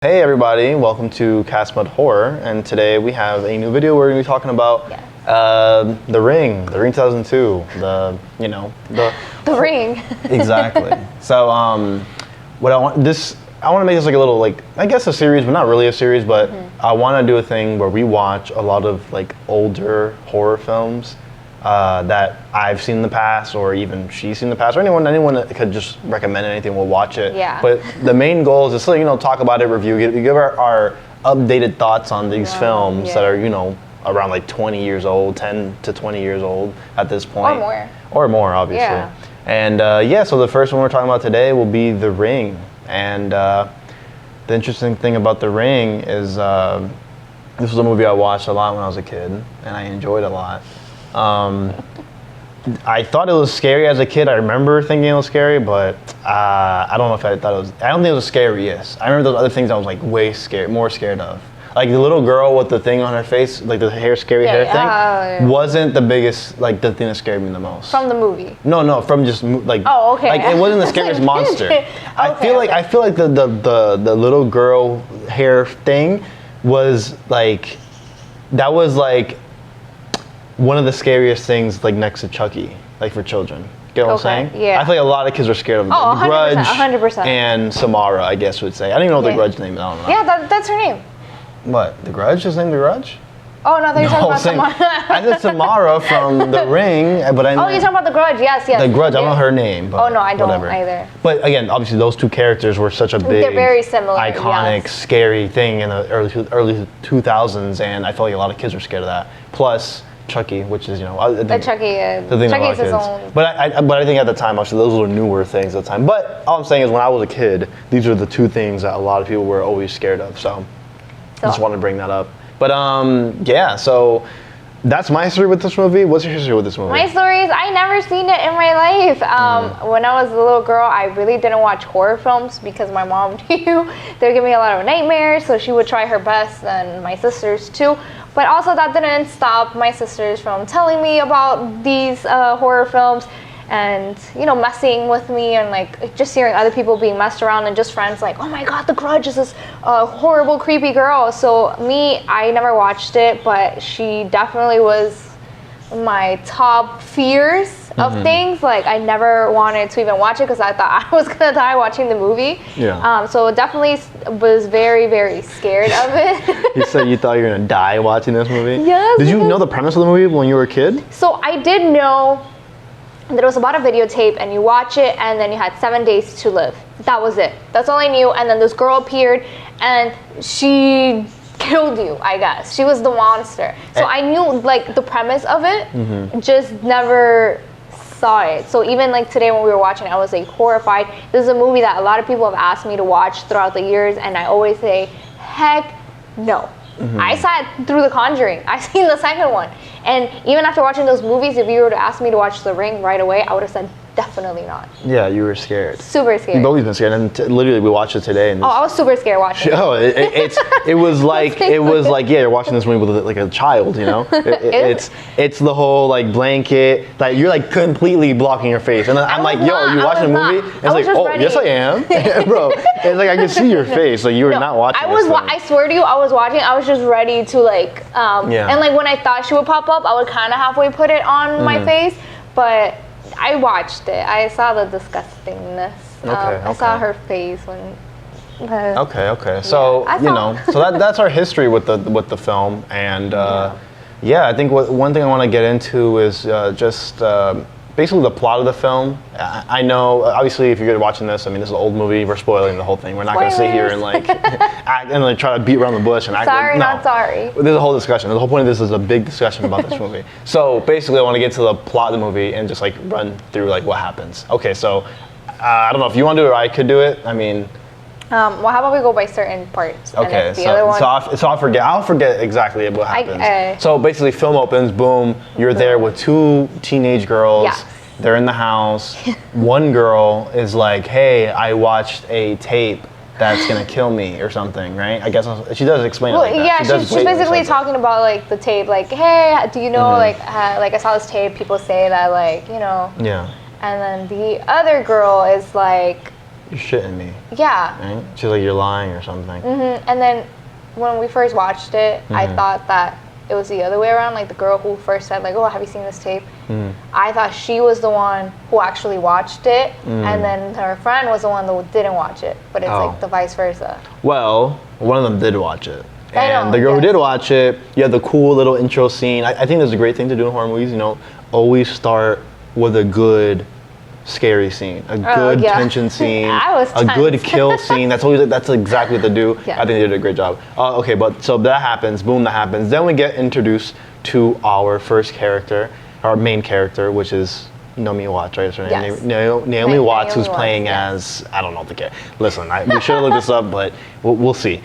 Hey everybody, welcome to Cast Mud Horror, and today we have a new video where we're going to be talking about The Ring 2002, the Ring. Exactly. So what I want to make this like a little, like, I guess a series, but not really a series, but I want to do a thing where we watch a lot of like older horror films that I've seen in the past, or even she's seen in the past, or anyone that could just recommend anything, we'll watch it. Yeah. But the main goal is just to, talk about it, review, give our updated thoughts on these films that are, around like 20 years old, 10 to 20 years old at this point. Or more. Or more, obviously. Yeah. And so the first one we're talking about today will be The Ring. And the interesting thing about The Ring is this was a movie I watched a lot when I was a kid, and I enjoyed it a lot. I thought it was scary as a kid. I remember thinking it was scary, but I don't know if I thought it was. I don't think it was the scariest. I remember those other things I was like more scared of. Like the little girl with the thing on her face, like the scary hair thing, wasn't the biggest, like the thing that scared me the most. From the movie? No, from just like. Oh, okay. Like it wasn't the scariest monster. I feel like the little girl hair thing was like, that was like one of the scariest things, like next to Chucky, like for children. Get what I'm saying? Yeah. I feel like a lot of kids are scared of The 100%, Grudge 100%. and Samara, I guess would say. I don't even know what The Grudge name is. I don't know. Yeah, that's her name. What? The Grudge? His name The Grudge? Oh, no, I thought you were talking about Samara. I said Samara from The Ring, but I know. Oh, you're talking about The Grudge, yes. The Grudge, I don't know her name. But oh, no, I don't whatever. either. But again, obviously those two characters were such a big, they're very similar, iconic, scary thing in the early 2000s, and I felt like a lot of kids were scared of that. Plus Chucky, which is, I think, Chucky's his own. But I think at the time, actually, those were newer things at the time. But all I'm saying is when I was a kid, these are the two things that a lot of people were always scared of. So I just wanted to bring that up. But so that's my history with this movie. What's your history with this movie? My story is I never seen it in my life. When I was a little girl, I really didn't watch horror films because my mom knew they would give me a lot of nightmares, so she would try her best, and my sisters too. But also that didn't stop my sisters from telling me about these horror films and, messing with me, and like just hearing other people being messed around, and just friends like, oh my God, The Grudge is this horrible, creepy girl. So I never watched it, but she definitely was my top fears of things. Like I never wanted to even watch it because I thought I was gonna die watching the movie. Yeah. So definitely was very, very scared of it. You said you thought you were gonna die watching this movie? Yes. Did you know the premise of the movie when you were a kid? So I did know that it was about a videotape, and you watch it, and then you had 7 days to live. That was it. That's all I knew. And then this girl appeared, and she killed you, I guess. She was the monster. So I knew like the premise of it, just never saw it. So even like today when we were watching it, I was like horrified. This is a movie that a lot of people have asked me to watch throughout the years, and I always say, heck no. I saw it through The Conjuring. I seen the second one. And even after watching those movies, if you were to ask me to watch The Ring right away, I would have said definitely not. Yeah, you were scared. Super scared. You've always been scared, and literally we watched it today. And I was super scared watching it. Oh, it was like you're watching this movie with like a child, It's the whole like blanket, like you're like completely blocking your face, and I'm like, yo, you watching a movie? And it's like, oh, ready. Yes I am, bro. It's like I can see your face, like you were not watching. I swear to you, I was watching. I was just ready to like, and like when I thought she would pop up, I would kind of halfway put it on my face, but I watched it. I saw the disgustingness. I saw her face when. Okay. So so that's our history with the film, and I think one thing I want to get into is just basically the plot of the film. I know, obviously, if you're watching this, I mean, this is an old movie. We're spoiling the whole thing. We're not going to sit here and like act and like try to beat around the bush and act like, no. Not sorry. There's a whole discussion. The whole point of this is a big discussion about this movie. So basically, I want to get to the plot of the movie and just like run through like what happens. Okay, so I don't know if you want to do it or I could do it. I mean. Well, how about we go by certain parts? Okay, so I'll forget exactly what happens. So basically, film opens, boom, you're there with two teenage girls. Yes. They're in the house. One girl is like, hey, I watched a tape that's gonna kill me or something, right? I guess she does explain it like that. Yeah, she's basically talking about like the tape, like, hey, do you know, like I saw this tape, people say that, like, Yeah. And then the other girl is like, You're shitting me. Yeah. Right? She's like, you're lying or something. And then when we first watched it, I thought that it was the other way around. Like the girl who first said like, oh, have you seen this tape? I thought she was the one who actually watched it, and then her friend was the one that didn't watch it. But it's like the vice versa. Well, one of them did watch it. I know, And the girl who did watch it, you have the cool little intro scene. I think that's a great thing to do in horror movies, you know, always start with a good scary scene, a good tension scene, a good kill scene. That's exactly what they do. I think they did a great job. Okay, but so that happens, boom, that happens. Then we get introduced to our first character, our main character, which is Naomi Watts, right? That's her name. Yes. Naomi Watts, who's playing as, I don't know the character. Listen, we should have looked this up, but we'll see.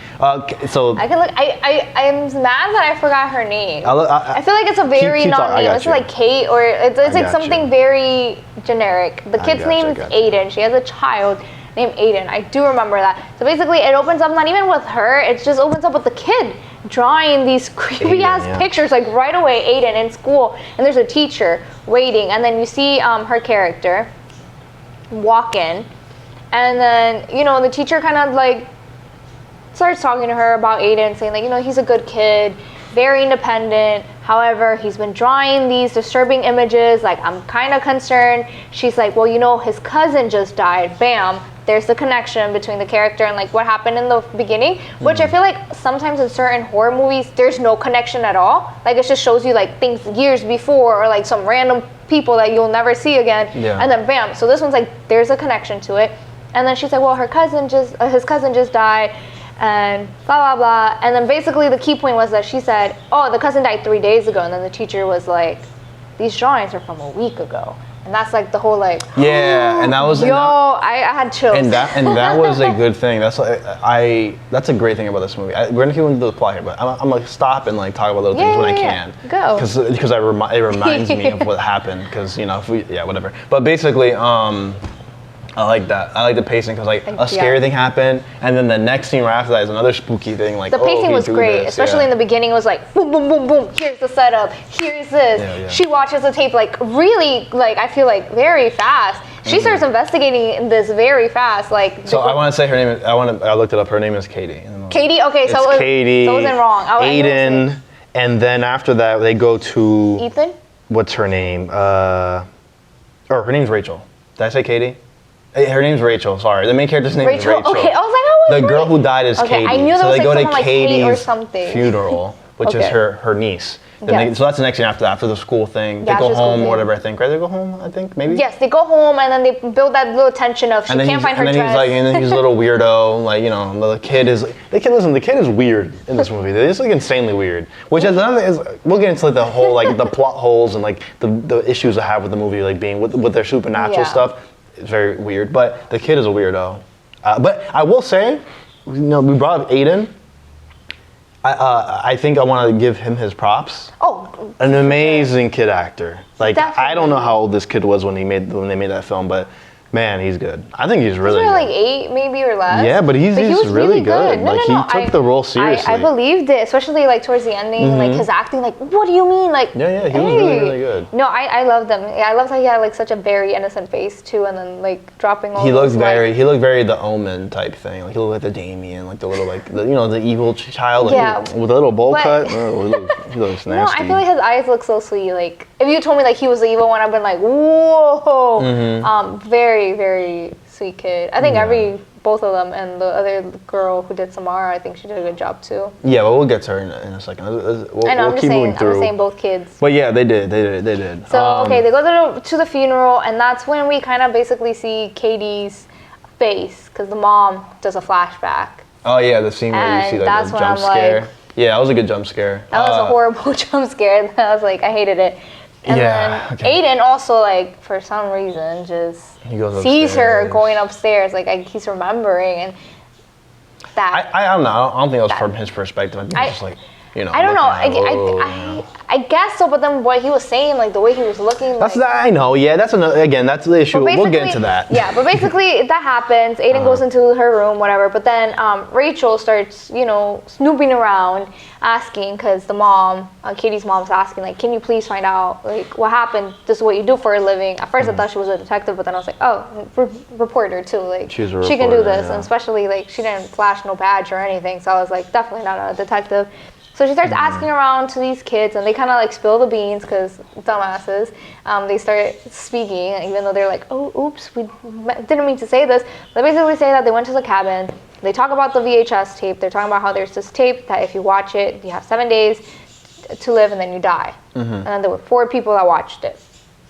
So I can look. I'm mad that I forgot her name. I feel like it's a very non-name. It's like Kate, or it's like something very generic. The kid's name is Aiden. She has a child named Aiden. I do remember that. So basically, it opens up not even with her. It just opens up with the kid drawing these creepy ass pictures like right away. Aiden in school, and there's a teacher waiting, and then you see her character walk in, and then the teacher kind of like starts talking to her about Aiden, saying like he's a good kid, very independent. However, he's been drawing these disturbing images. Like, I'm kind of concerned. She's like, well, his cousin just died. Bam. There's the connection between the character and like what happened in the beginning, which I feel like sometimes in certain horror movies, there's no connection at all. Like, it just shows you like things years before, or like some random people that you'll never see again. And then bam. So this one's like, there's a connection to it. And then she's like, well, his cousin just died. And blah, blah, blah. And then basically the key point was that she said, oh, the cousin died 3 days ago. And then the teacher was like, these drawings are from a week ago. And that's like the whole like, and that was I had chills. And that was a good thing. That's a great thing about this movie. We're gonna keep into the plot here, but I'm gonna stop and like talk about little things when I can. Go. Because it reminds me of what happened. Because whatever. But basically, I like that. I like the pacing because like a scary thing happened, and then the next scene right after that is another spooky thing. Like the pacing was great, especially in the beginning. It was like boom, boom, boom, boom. Here's the setup. Here's this. She watches the tape like really, like I feel like very fast. She starts investigating this very fast. Like so, I want to say her name. I looked it up. Her name is Katie. Katie. Okay, so it's Katie. So it wasn't wrong. Aiden, and then after that they go to Ethan. What's her name? Her name's Rachel. Did I say Katie? Her name's Rachel. Sorry, the main character's name is Rachel. Okay, I was like, the girl who died is Katie. I knew so they was go like to Katie's or something. funeral, which is her niece. So that's the next thing after the school thing. They go home or whatever. I think. Right? They go home. I think maybe. Yes, they go home and then they build that little tension of she can't find her dress. And then he's a little weirdo. Like the kid is. The kid is weird in this movie. It's like insanely weird. Which is another is we'll get into like the whole like the plot holes and like the issues I have with the movie like being with their supernatural stuff. It's very weird, but the kid is a weirdo. But I will say, we brought up Aiden. I think I want to give him his props. Oh, an amazing kid actor. Like I don't know how old this kid was when they made that film, but man, he's good. I think he's really good. Like 8 maybe or less. Yeah, but he's really good. No, he took the role seriously. I believed it, especially like towards the ending, like his acting. Like, what do you mean? Like, he was really good. No, I loved him. I loved how he had like such a very innocent face too, and then like dropping all. He looked very The Omen type thing. Like he looked like the Damien, like the little like the evil child, like, with a little bowl cut. He looks nasty. No, I feel like his eyes look so sweet. Like if you told me like he was the evil one, I've been like, whoa. Very, very sweet kid. I think both of them, and the other girl who did Samara, I think she did a good job too. Yeah, but we'll get to her in a second. I'm just saying both kids. But yeah, they did. So they go to the funeral, and that's when we kind of basically see Katie's face, because the mom does a flashback. Oh yeah, the scene where you see the jump scare. Like, yeah, that was a good jump scare. That was a horrible jump scare. I was like, I hated it. And then Aiden also, like, for some reason, just sees her going upstairs. Like, he's remembering, and that. I don't know. I don't think it was from his perspective. I think it's just like. you know. I don't know. Like, I guess so, but then what he was saying, like the way he was looking. That's that. I know. Yeah, that's again. That's the issue. We'll get into that. Yeah, but basically that happens. Aiden goes into her room, whatever. But then Rachel starts, you know, snooping around, asking because the mom, Katie's mom's asking, like, can you please find out, like, what happened? This is what you do for a living. At first I thought she was a detective, but then I was like, oh, reporter too. Like, she can do this, and especially like she didn't flash no badge or anything. So I was like, definitely not a detective. So she starts asking around to these kids, and they kind of like spill the beans because dumbasses. They start speaking, even though they're like, oh, oops, we didn't mean to say this. They basically say that they went to the cabin. They talk about the VHS tape. They're talking about how there's this tape that if you watch it, you have 7 days to live and then you die. And then there were 4 people that watched it.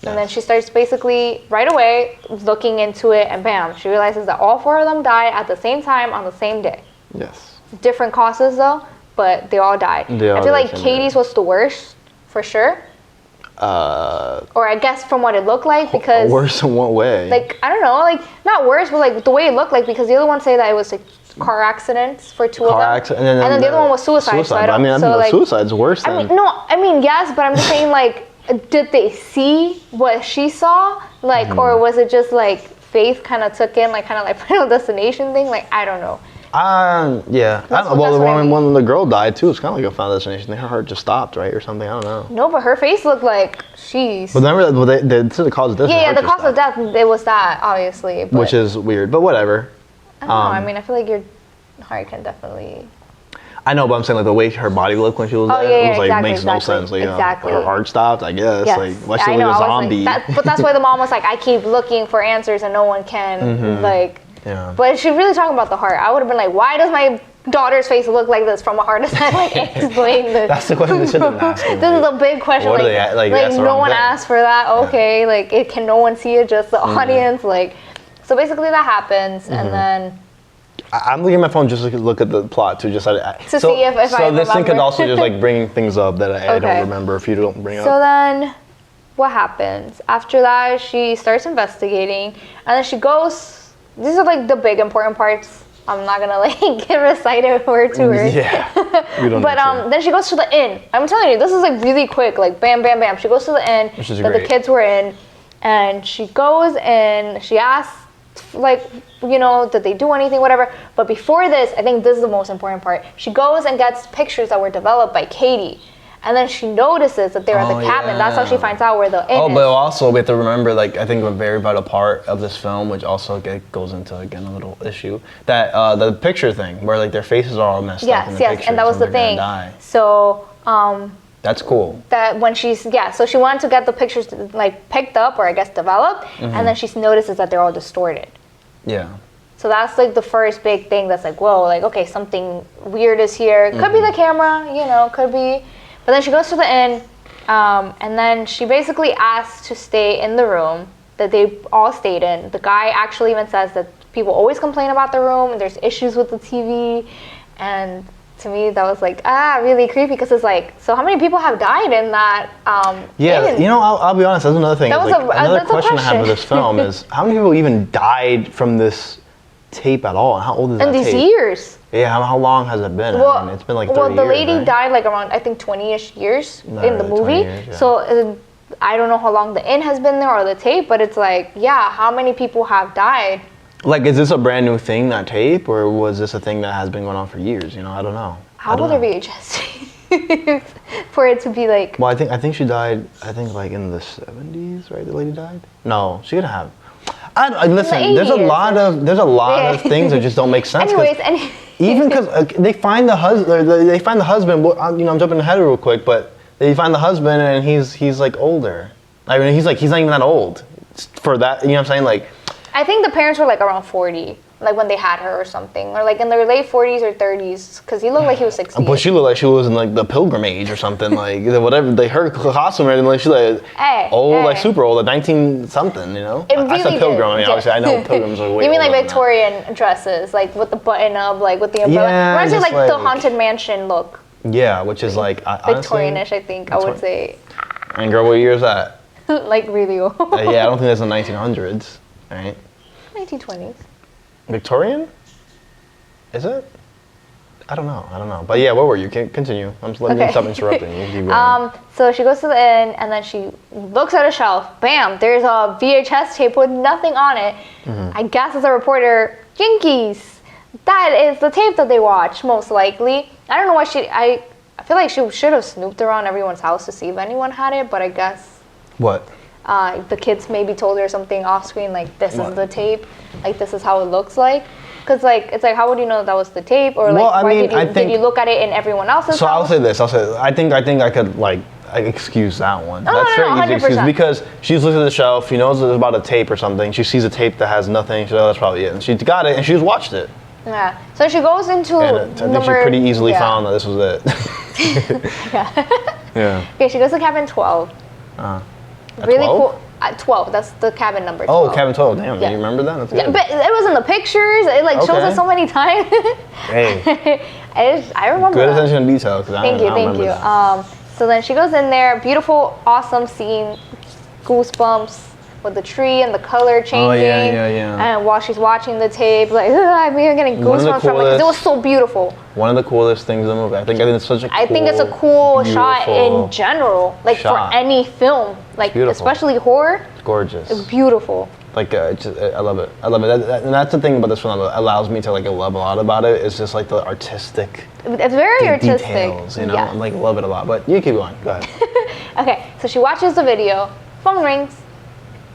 And then she starts basically right away looking into it, and bam, she realizes that all 4 of them died at the same time on the same day. Yes. Different causes though. But they all died. I feel like Katie's was the worst, for sure. Or I guess from what it looked like, because... Worse in what way? Like, I don't know, like, not worse, but like the way it looked like, because the other ones say that it was like car accidents for 2 of them. And then the other one was suicide. So I mean, like, suicide's worse than... I mean, yes, but I'm just saying, like, did they see what she saw? Like, or was it just like Faith kind of took in, like, kind of like Final Destination thing? Like, I don't know. Yeah. When the girl died too, it's kind of like a Final Destination. Her heart just stopped, right, or something. I don't know. No, but her face looked like she's. But remember, they said the cause of death. Yeah, the cause of death. It was that, obviously. But which is weird, but whatever. I don't know. I mean, I feel like your heart can definitely. I know, but I'm saying like the way her body looked when she was there, it was like makes no sense. Like, her heart stopped, I guess. Yes. Like, why she look like a zombie? But that's why the mom was like, I keep looking for answers and no one can like. Yeah. But she really talking about the heart. I would have been like, why does my daughter's face look like this from a heart attack? Like, explain this. That's the question they should have asked. This is a big question. What like no one asked for that. Okay, yeah. Like, can no one see it? Just the audience. Like, so basically that happens, and then. I'm looking at my phone just to look at the plot too, just to see if I So this remember. thing could also just like bring things up that I don't remember if you don't bring up. So then, what happens after that? She starts investigating, and then she goes. These are like the big important parts. I'm not gonna like recite it word to word. Yeah. We don't but then she goes to the inn. I'm telling you, this is like really quick. Like bam, bam, bam. She goes to the inn that the kids were in, and she goes and she asks, like, you know, did they do anything, whatever. But before this, I think this is the most important part. She goes and gets pictures that were developed by Katie. And then she notices that they're at the cabin. Yeah. That's how she finds out where the inn is. But also we have to remember, like, I think a very vital part of this film, which also goes into, again, a little issue, that the picture thing, where, like, their faces are all messed up in the pictures. And that was the thing. So, that's cool. That when so she wanted to get the pictures, like, picked up or, I guess, developed, and then she notices that they're all distorted. Yeah. So that's, like, the first big thing that's like, whoa, like, okay, something weird is here. Could be the camera, you know, could be... But then she goes to the inn, and then she basically asks to stay in the room that they all stayed in. The guy actually even says that people always complain about the room, and there's issues with the TV. And to me, that was like, really creepy, because it's like, so how many people have died in that inn? You know, I'll be honest, that's another thing. Another question I have with this film is, how many people even died from this tape at all? And how old is that tape? In these years. Yeah, how long has it been? Well, I mean, it's been like 30 years. Well, the lady died like around, I think, 20-ish years in the movie. Years, yeah. So I don't know how long the inn has been there or the tape, but it's like, yeah, how many people have died? Like, is this a brand new thing, that tape, or was this a thing that has been going on for years? You know, I don't know. How old are VHS tapes for it to be like? Well, I think she died. I think like in the 70s, right? The lady died. No, she could have. Listen, there's a lot of things that just don't make sense. Anyways, even because they find the husband. They find the husband. You know, I'm jumping ahead real quick, but they find the husband and he's like older. I mean, he's not even that old for that. You know what I'm saying? Like, I think the parents were like around 40, like when they had her or something, or like in their late 40s or 30s, because he looked like he was 60. But she looked like she was in like the pilgrimage or something, like whatever. Her costume and like she's like like super old, like 19 something, you know. I said pilgrim. I mean, obviously I know pilgrims are way. You mean like Victorian dresses, like with the button up, like with the umbrella? Yeah, reminds me like the Haunted Mansion look. Yeah, which is like Victorianish, I think I would say. And girl, what year is that? Like really old. Yeah, I don't think that's the 1900s, right? 1920s. Victorian? Is it? I don't know. But yeah, what were you? Continue. I'm just letting you stop interrupting you. Keep going. So she goes to the inn, and then she looks at a shelf. Bam! There's a VHS tape with nothing on it. I guess as a reporter, jinkies. That is the tape that they watched, most likely. I don't know why I feel like she should have snooped around everyone's house to see if anyone had it, but I guess... What? The kids maybe told her something off screen, like, this is the tape. Like, this is how it looks like. Because, like, it's like, how would you know that was the tape? Or, like, did you look at it in everyone else's house? I'll say this. I think I could, like, I excuse that one. No, That's very easy to excuse 100%. because she's looking at the shelf. She knows it's about a tape or something. She sees a tape that has nothing. She's like, oh, that's probably it. And she's got it, and she's watched it. Yeah. So she goes into And I think she pretty easily found that this was it. Yeah. Okay, she goes to cabin 12. Really 12? cool. 12. That's the cabin number 12. Oh, cabin 12. Damn, you remember that? That's good. But it was in the pictures. It like shows us so many times. Hey. I remember. Good that. attention to detail. Thank you. So then she goes in there. Beautiful, awesome scene. Goosebumps with the tree and the color changing. Oh yeah. And while she's watching the tape, like I'm even getting goosebumps from it because it was so beautiful. One of the coolest things in the movie. I think it's such a. I think it's a cool shot in general, like for any film, like especially horror. It's gorgeous. It's beautiful. Like I love it. I love it. And that's the thing about this film that allows me to like love a lot about it. It's just like the artistic. It's very artistic. Details, you know. I like love it a lot. But you keep going. Go ahead. Okay, so she watches the video. Phone rings.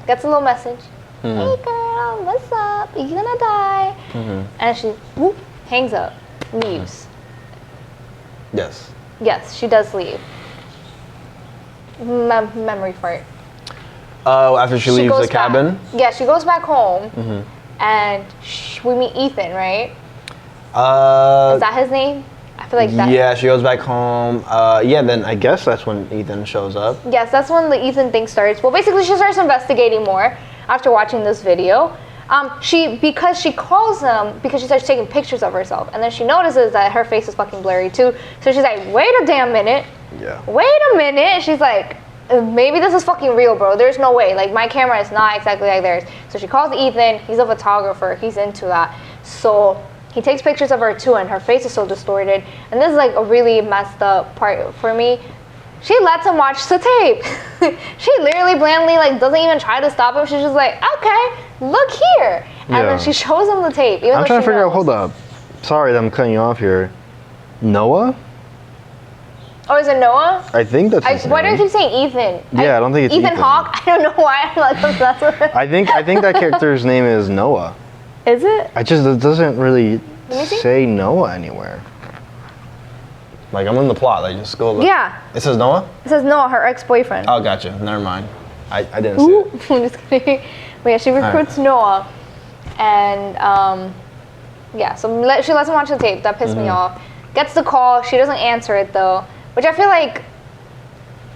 Gets a little message. Hey girl, what's up? Are you gonna die? And she whoop, hangs up, leaves. Yes. Yes, she does leave. Memory fart. Oh, after she leaves the cabin? Yeah, she goes back home, and we meet Ethan, right? Is that his name? I feel like that. Yeah, she goes back home. Yeah, then I guess that's when Ethan shows up. Yes, that's when the Ethan thing starts. Well, basically, she starts investigating more after watching this video. Because she calls him because she starts taking pictures of herself, and then she notices that her face is fucking blurry too. So she's like, "Wait a damn minute! Yeah. Wait a minute!" She's like, "Maybe this is fucking real, bro. There's no way. Like my camera is not exactly like theirs." So she calls Ethan. He's a photographer. He's into that. So he takes pictures of her too, and her face is so distorted. And this is like a really messed up part for me. She lets him watch the tape. She literally blandly like doesn't even try to stop him. She's just like, okay, look here. And then she shows him the tape. I'm trying to figure out, hold up. Sorry that I'm cutting you off here. Noah? Oh, is it Noah? I think that's his name. Why do I keep saying Ethan? Yeah, I don't think it's Ethan. Hawke? I don't know why I'm like, that's what I think that character's name is Noah. Is it? It doesn't really say Noah anywhere. Like, I'm in the plot. Like, just go look. Yeah. It says Noah? It says Noah, her ex-boyfriend. Oh, gotcha. Never mind. I didn't see it. I'm just kidding. But yeah, she recruits Noah. And, yeah, so she lets him watch the tape. That pissed me off. Gets the call. She doesn't answer it, though. Which I feel like,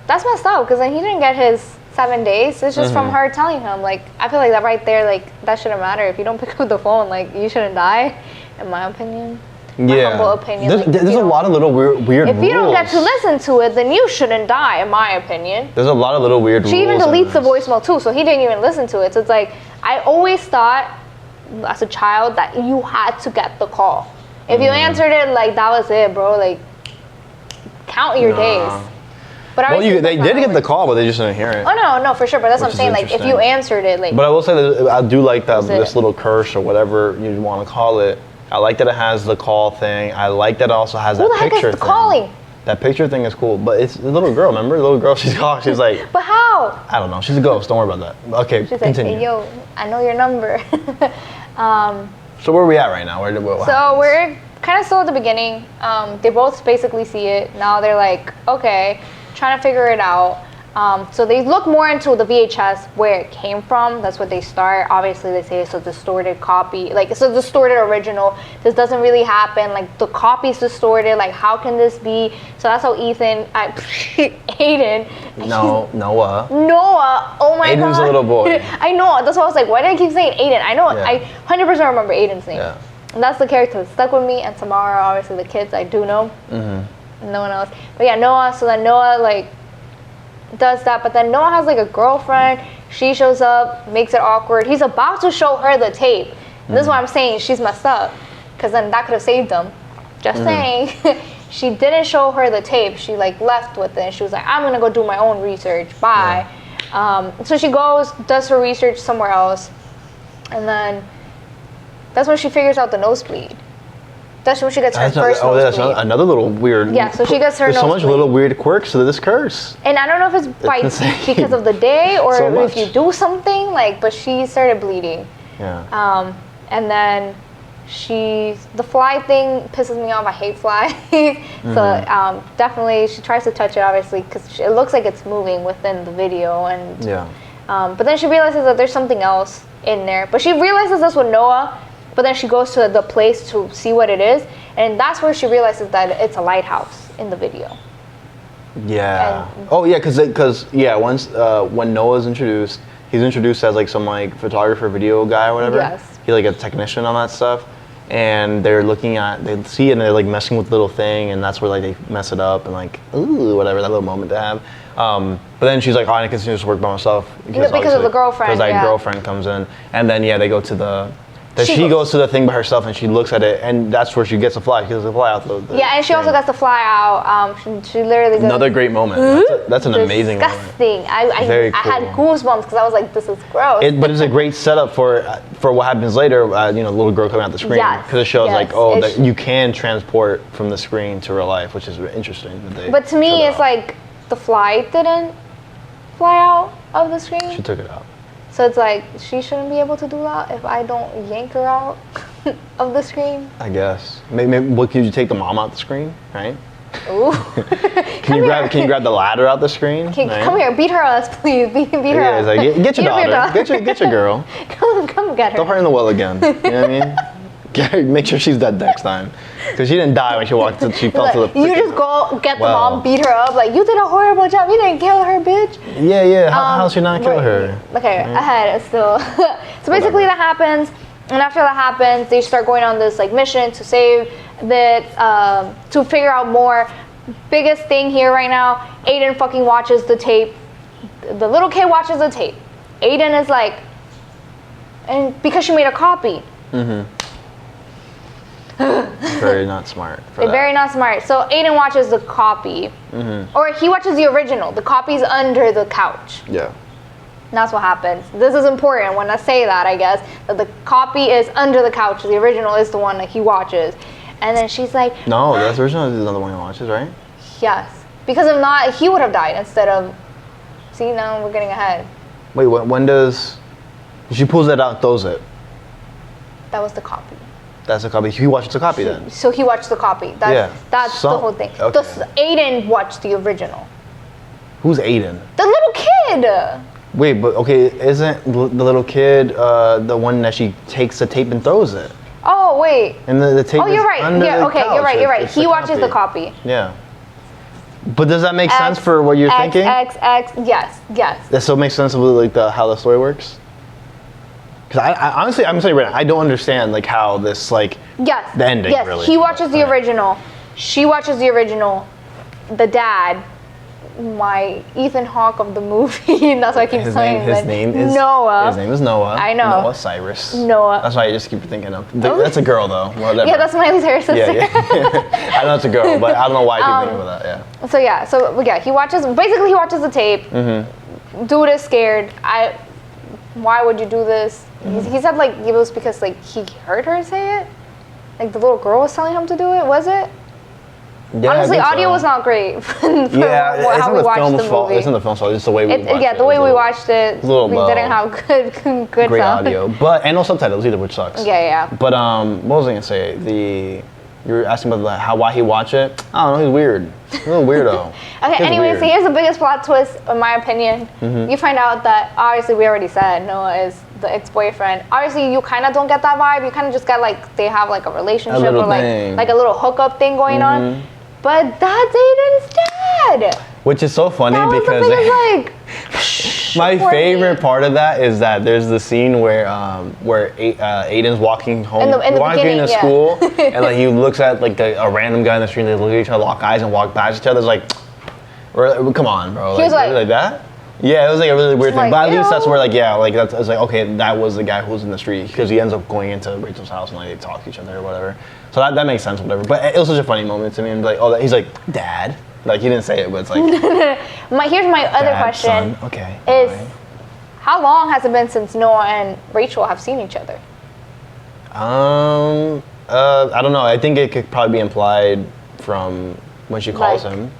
that's messed up. Because then he didn't get his 7 days. It's just from her telling him. Like, I feel like that right there, like, that shouldn't matter. If you don't pick up the phone, like, you shouldn't die, in my opinion. My humble opinion. There's a lot of little weird rules. If you don't get to listen to it, then you shouldn't die, in my opinion. There's a lot of little weird rules. She even deletes the voicemail too, so he didn't even listen to it. So it's like, I always thought, as a child, that you had to get the call. If you answered it, like, that was it, bro. Like, count your days. But well, they did get the call, but they just didn't hear it. Oh, no, for sure. But that's what I'm saying. Like, if you answered it, like. But I will say that I do like that this little curse or whatever you want to call it. I like that it has the call thing. I like that it also has that picture thing. Calling? That picture thing is cool, but it's the little girl. Remember the little girl? She's calling. She's like. But how? I don't know. She's a ghost. Don't worry about that. Okay, she's continue. Like, hey, yo, I know your number. So where are we at right now? So we're kind of still at the beginning. They both basically see it. Now they're like, okay, trying to figure it out. So they look more into the VHS, where it came from. That's what they start. Obviously, they say it's a distorted copy. Like, it's a distorted original. This doesn't really happen. Like, the copy's distorted. Like, how can this be? So that's how Aiden. No, Noah. Noah. Oh my God. Aiden's a little boy. I know. That's why I was like, why did I keep saying Aiden? I know. Yeah. I 100% remember Aiden's name. Yeah. And that's the character that stuck with me. And Tamara, obviously, the kids, I do know. No one else. But yeah, Noah. So then Noah, like, does that, but then Noah has like a girlfriend. She shows up, makes it awkward. He's about to show her the tape. And this is why I'm saying she's messed up, because then that could have saved them. Just saying. She didn't show her the tape. She like left with it. And she was like, I'm gonna go do my own research. Bye. So she goes, does her research somewhere else, and then that's when she figures out the nosebleed. That's when she gets her first nosebleed. That's another little weird. Yeah, so she gets her There's nosebleed. so much little weird quirks to this curse. And I don't know if it's because of the day or So if you do something, like, but she started bleeding. Yeah. And then the fly thing pisses me off. I hate flies. So definitely she tries to touch it, obviously, because it looks like it's moving within the video. And but then she realizes that there's something else in there. But she realizes this with Noah. But then she goes to the place to see what it is, and that's where she realizes that it's a lighthouse in the video. Yeah. Because once when Noah's introduced, he's introduced as like some like photographer, video guy or whatever. Yes. He's like a technician on that stuff, and they see it and they're like messing with the little thing, and that's where like they mess it up and like ooh whatever that little moment to have. But then she's like, I can continue to work by myself because of the girlfriend. Because that girlfriend comes in, and then they go to the. She goes to the thing by herself and she looks at it, and that's where she gets the fly. She gets the fly out the and she also gets the fly out. She literally goes, another great moment. That's an amazing moment. Disgusting. I had goosebumps because I was like, this is gross. But it's a great setup for what happens later. The little girl coming out the screen, because it shows that you can transport from the screen to real life, which is interesting. But to me, it's like the fly didn't fly out of the screen. She took it out. So it's like, she shouldn't be able to do that if I don't yank her out of the screen. I guess. Maybe could you take the mom out the screen, right? Ooh. Can you grab the ladder out the screen? Come here, beat her us, please. Beat her us. Like, get your daughter. Get your girl. Come get her. Throw her in the well again. You know what I mean? Make sure she's dead next time, because she didn't die when she walked. She fell to the. You just go get the mom, beat her up. Like, you did a horrible job. You didn't kill her, bitch. Yeah. How she not kill her? Okay, ahead still. So basically that happens, and after that happens, they start going on this like mission to save to figure out more. Biggest thing here right now, Aiden fucking watches the tape. The little kid watches the tape. Aiden is like, and because she made a copy. Very not smart. Very not smart. So Aiden watches the copy, or he watches the original. The copy's under the couch. Yeah. And that's what happens. This is important when I say that, I guess, that the copy is under the couch. The original is the one that he watches. And then she's like, no, the original is another one he watches, right? Yes. Because if not, he would have died instead of. See, now we're getting ahead. Wait, when does she pulls that out and throws it? That was the copy. That's the copy. He watched the copy then. So he watched the copy. That's the whole thing. Okay. Aiden watched the original. Who's Aiden? The little kid. Wait, but okay, isn't the little kid the one that she takes the tape and throws it? Oh wait. And the tape. Oh, you're right. Yeah. Okay, you're right. You're right. He watches the copy. Yeah. But does that make sense for what you're thinking? Yes. That still makes sense of like how the story works. Because I honestly, I'm saying right now, I don't understand like how this like the ending really. Yes, he watches the original. She watches the original. The dad, my Ethan Hawke of the movie. That's why I keep saying his name is Noah. His name is Noah. I know. Noah Cyrus. Noah. That's why I just keep thinking of. That's a girl though. Whatever. Yeah, that's Miley Cyrus's sister. Yeah. I know it's a girl, but I don't know why I keep thinking of that. Yeah. He watches the tape. Dude is scared. Why would you do this? He said like it was because like he heard her say it. Like the little girl was telling him to do it. Was it? Yeah, honestly, audio was not great. How we watched the movie. It's in the film, so it's the way we watched it. Yeah, the way we watched it, we didn't have good great sound. audio, and no subtitles either, which sucks. Yeah. But what was I gonna say? You were asking about why he watched it. I don't know. He's weird. He's a little weirdo. Okay. Anyways, so here's the biggest plot twist, in my opinion. You find out that obviously we already said Noah is the ex-boyfriend. Obviously, you kind of don't get that vibe. You kind of just get like they have like a relationship or like a little hookup thing going on. But that's Aiden's dad. Which is so funny because my favorite part of that is that there's the scene where Aiden's walking home, walking into school, and like he looks at like a random guy in the street. They look at each other, lock eyes, and walk past each other. It's like, come on, bro. He was like that. Yeah, it was like a really weird thing. Like, But at least that's ew. where, like, yeah, like that's it's like, okay, that was the guy who was in the street because he ends up going into Rachel's house and like they talk to each other or whatever. So that makes sense, whatever. But it was such a funny moment to me. And like, oh, he's like, Dad. Like he didn't say it, but it's like. Here's my other Dad, question. son. Okay. Is fine. how long has it been since Noah and Rachel have seen each other? I don't know. I think it could probably be implied from when she calls Like- him.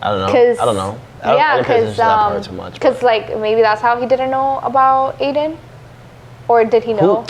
I don't know. I don't know. I didn't pay attention to that part too much. Because like maybe that's how he didn't know about Aiden, or did he know?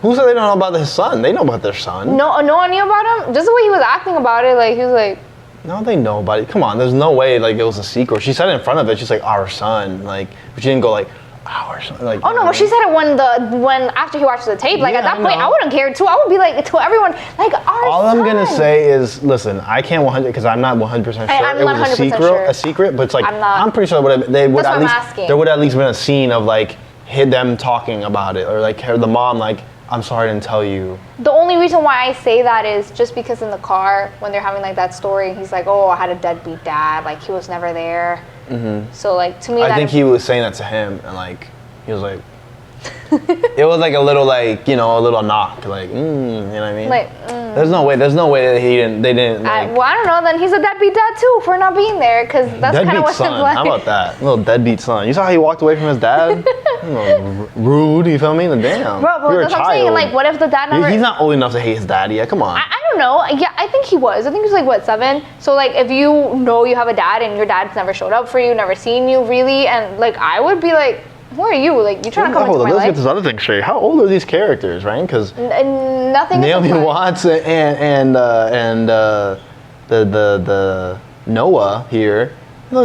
Who said they don't know about his son? They know about their son. No one knew about him. Just the way he was acting about it, like he was like, No, they know about it. Come on, there's no way like it was a secret. She said it in front of it. She's like our son, like, but she didn't go like our son. Like, oh no, but she said it when after he watched the tape. Like Yeah, at that I point, know. I wouldn't care too. I would be like to everyone, like our All son. I'm gonna say is, listen, I can't 100 because I'm not 100% sure I'm it not was 100% sure. a secret, but it's like I'm not. I'm pretty sure they would That's at what least I'm asking. there would at least been a scene of like them talking about it or like the mom like I'm sorry I didn't tell you. The only reason why I say that is just because in the car when they're having like that story, he's like, oh, I had a deadbeat dad, like he was never there. Mm-hmm. So like to me, I think he was saying that to him and like he was like. It was like a little like, a little knock, like, you know what I mean? like. There's no way that they didn't like. Well, I don't know. Then he's a deadbeat dad too for not being there, because that's kind of deadbeat what's son. like. How about that? Little deadbeat son. You saw how he walked away from his dad? Rude, you feel me? The damn. Bro, but You're that's a what I'm saying. child. Like, what if the dad never? He's not old enough to hate his dad yet. Come on. I don't know. Yeah, I think he was. I think he was like what, 7. So like, if you know you have a dad and your dad's never showed up for you, never seen you really, and like I would be like, who are you? Like, you trying to come into my Let's get life? this other thing straight. How old are these characters, right? Because Nothing. Naomi is implied. Watts and the Noah here, they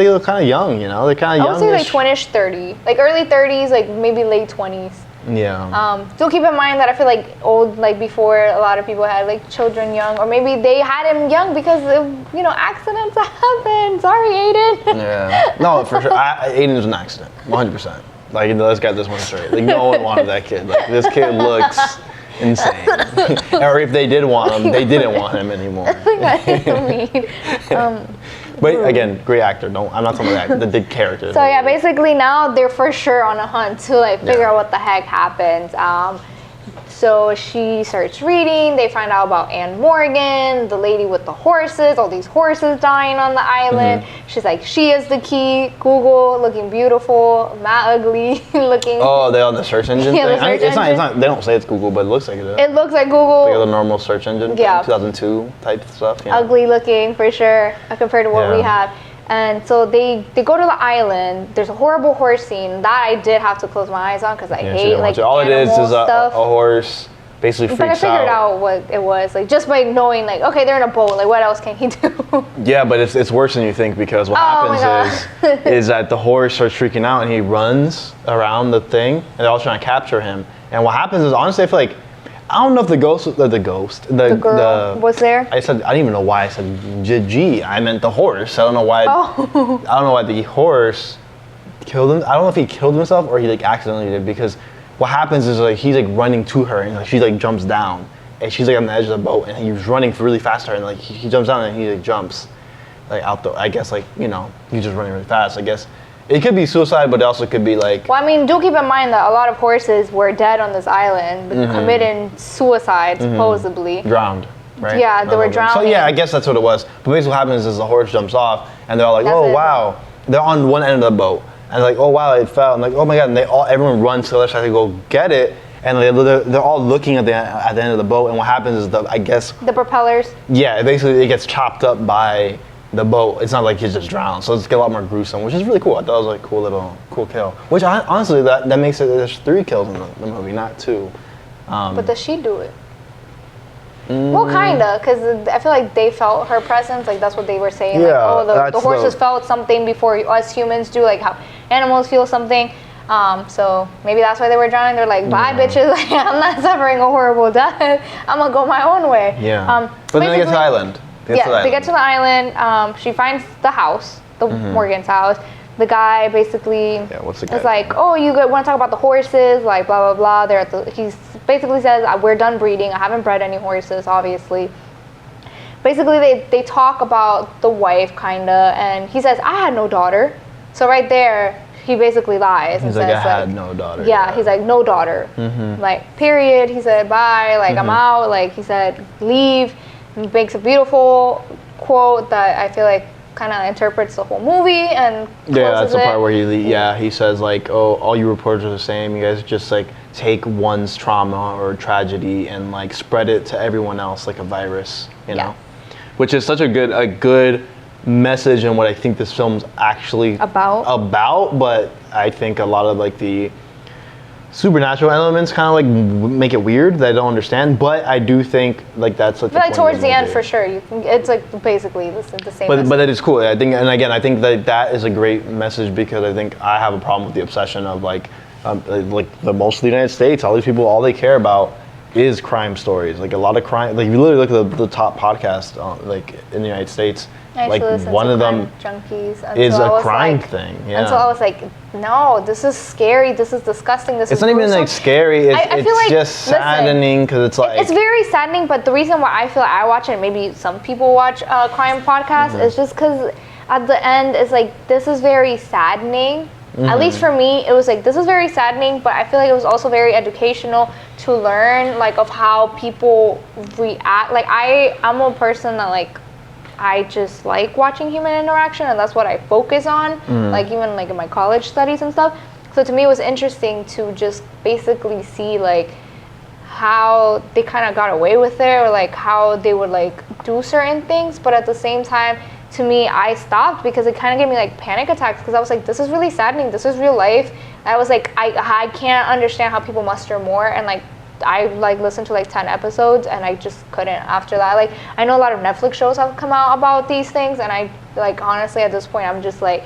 look kind of young. They're kind of I would say like 20ish, 30, like early 30s, like maybe late 20s. Yeah. Still keep in mind that I feel like old, like before, a lot of people had like children young, or maybe they had him young because accidents happen. Sorry, Aiden. Yeah. No, for sure. Aiden was an accident, 100%. Like, let's get this one straight. Like, no one wanted that kid. Like, this kid looks insane. Or if they did want him, they didn't want him anymore. That's so mean. But again, great actor. I'm not talking about the character. So yeah, basically now they're for sure on a hunt to like figure Yeah. out what the heck happened. So she starts reading. They find out about Anne Morgan, the lady with the horses, all these horses dying on the island. Mm-hmm. She's like, she is the key. Google, looking beautiful, not ugly, looking. Oh, they're on the search engine Yeah, the thing? search It's not, engine. they don't say it's Google, but it looks like it is. It looks like Google. Like a normal search engine, Yeah. 2002 type stuff. Ugly looking for sure compared to what we Yeah. have. And so they go to the island. There's a horrible horse scene that I did have to close my eyes on because I Yeah, she hate didn't like watch it. All it is animal a stuff. horse basically But I freaks figured out what it was, like just by knowing, like, okay, they're in a boat. Like, what else can he do? Yeah, but it's worse than you think because what Oh my happens is that the horse starts freaking out and he runs around the thing and they're all trying to capture him. And what happens is, honestly, I feel like, I don't know if the Girl was there. I didn't even know why I said G. I meant the horse. I don't know why. Oh. I don't know why the horse killed him. I don't know if he killed himself or he like accidentally did, because what happens is like he's like running to her and like she like jumps down and she's like on the edge of the boat and he's running really fast to her and like he jumps down and he like jumps like out the. I guess like he's just running really fast. I guess it could be suicide, but it also could be like. Well, I mean, do keep in mind that a lot of horses were dead on this island, committing suicide supposedly. Drowned, right? Yeah, they were So drowning. yeah, I guess that's what it was. But basically what happens is the horse jumps off and they're all like, That's oh it. wow. They're on one end of the boat. And like, oh wow, it fell. And like, oh my god, and everyone runs to the other side to go get it. And they're all looking at the end of the boat. And what happens is The propellers. yeah, basically it gets chopped up by the boat. It's not like he's just drowned. So it's a lot more gruesome, which is really cool. I thought it was like cool kill. Which honestly, that makes it, there's 3 kills in the movie, not 2. But does she do it? Well, kinda, because I feel like they felt her presence. Like that's what they were saying. Yeah, like, the that's horses felt something before us humans do. Like how animals feel something. So maybe that's why they were drowning. They're like, bye, bitches. Like, I'm not suffering a horrible death. I'm gonna go my own way. Yeah. But then they get to the island. They get to the island. She finds the house, the Morgan's house. The guy basically what's the guy is like, oh, you want to talk about the horses? Like, blah, blah, blah. He basically says, we're done breeding. I haven't bred any horses, obviously. Basically, they talk about the wife, kind of. And he says, I had no daughter. So right there, he basically lies. He's and like, says, I had no daughter. Yeah, he's like, no daughter. Like, period. He said, bye. Like, I'm out. Like, he said, leave. He makes a beautiful quote that I feel like kind of interprets the whole movie and that's the it. part where he says like, oh, all you reporters are the same. You guys just like take one's trauma or tragedy and like spread it to everyone else like a virus, you know, which is such a good message and what I think this film's actually about. But I think a lot of like the supernatural elements kind of like make it weird that I don't understand, but I do think like that's like, like towards the end for sure it's like basically the same but that is cool. I think, and again, I think that is a great message because I think I have a problem with the obsession of like the most of the United States, all these people, all they care about is crime stories. Like a lot of crime, like if you literally look at the top podcast like in the United States, like one of them junkies is a crime thing. Yeah. And so I was like, no, this is scary. This is disgusting. This is not gruesome. even like scary. It's feel like, just saddening because it's like it's very saddening. But the reason why I feel like I watch it, and maybe some people watch crime podcasts, is just because at the end it's like this is very saddening. At least for me, it was like this is very saddening. But I feel like it was also very educational to learn like of how people react. Like I'm a person that like. I just like watching human interaction, and that's what I focus on, like even like in my college studies and stuff. So to me, it was interesting to just basically see like how they kind of got away with it, or like how they would like do certain things. But at the same time, to me, I stopped because it kind of gave me like panic attacks because I was like, this is really saddening. This is real life. I was like, I can't understand how people muster more, and like I like listened to like 10 episodes and I just couldn't after that. Like I know a lot of Netflix shows have come out about these things, and I like honestly at this point I'm just like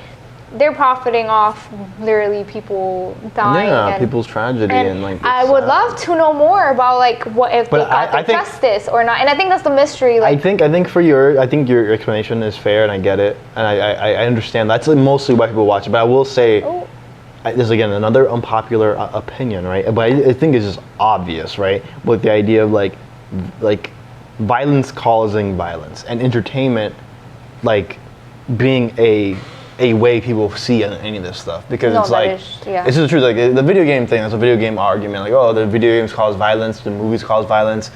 they're profiting off literally people dying and people's tragedy and like I would love to know more about like what if they got the justice or not, and I think that's the mystery. Like I think your explanation is fair and I get it and I understand that's mostly why people watch it, but I will say this is again another unpopular opinion, right? But I think it's just obvious, right? With the idea of like violence causing violence and entertainment, like being a way people see any of this stuff because it's like it's just the truth. Like the video game thing, that's a video game argument. Like the video games cause violence, the movies cause violence.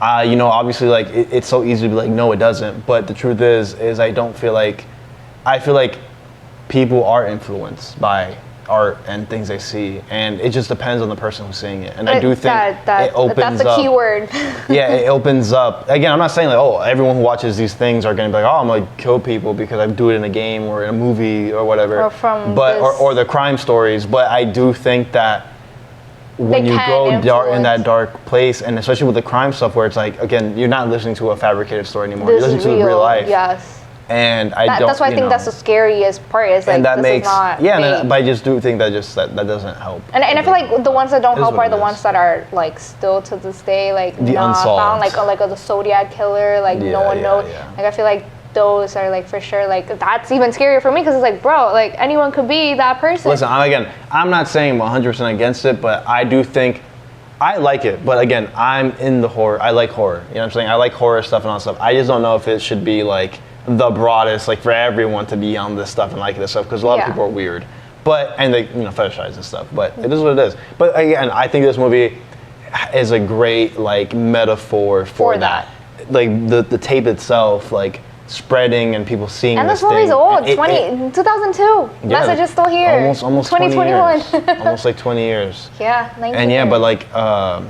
Obviously like it's so easy to be like no, it doesn't. But the truth is I feel like people are influenced by art and things they see, and it just depends on the person who's seeing it. And I do think it opens up. That's a key word. Yeah, it opens up. Again, I'm not saying like, everyone who watches these things are going to be like, I'm going to kill people because I do it in a game or in a movie or whatever. Or the crime stories. But I do think that when you go in that dark place, and especially with the crime stuff where it's like, again, you're not listening to a fabricated story anymore. You're listening to real life. Yes. And that's why I think that's the scariest part. Is like and that this makes is not but I just do think that that doesn't help. And I feel like the ones that don't help are the ones that are like still to this day like the not unsolved. found, like the Zodiac killer, like no one knows. Yeah. Like I feel like those are like for sure like that's even scarier for me because it's like bro, like anyone could be that person. Listen, I'm not saying 100% against it, but I do think I like it. But again, I'm in the horror. I like horror. You know what I'm saying? I like horror stuff and all that stuff. I just don't know if it should be like the broadest, like for everyone to be on this stuff and like this stuff, because a lot of people are weird, and they fetishize this stuff. But it is what it is. But again, I think this movie is a great like metaphor for that. Like the tape itself, like spreading and people seeing. And this movie's old, 2002. Message is still here. Almost 2021. Almost like 20 years. Yeah, 19 and years. But like. But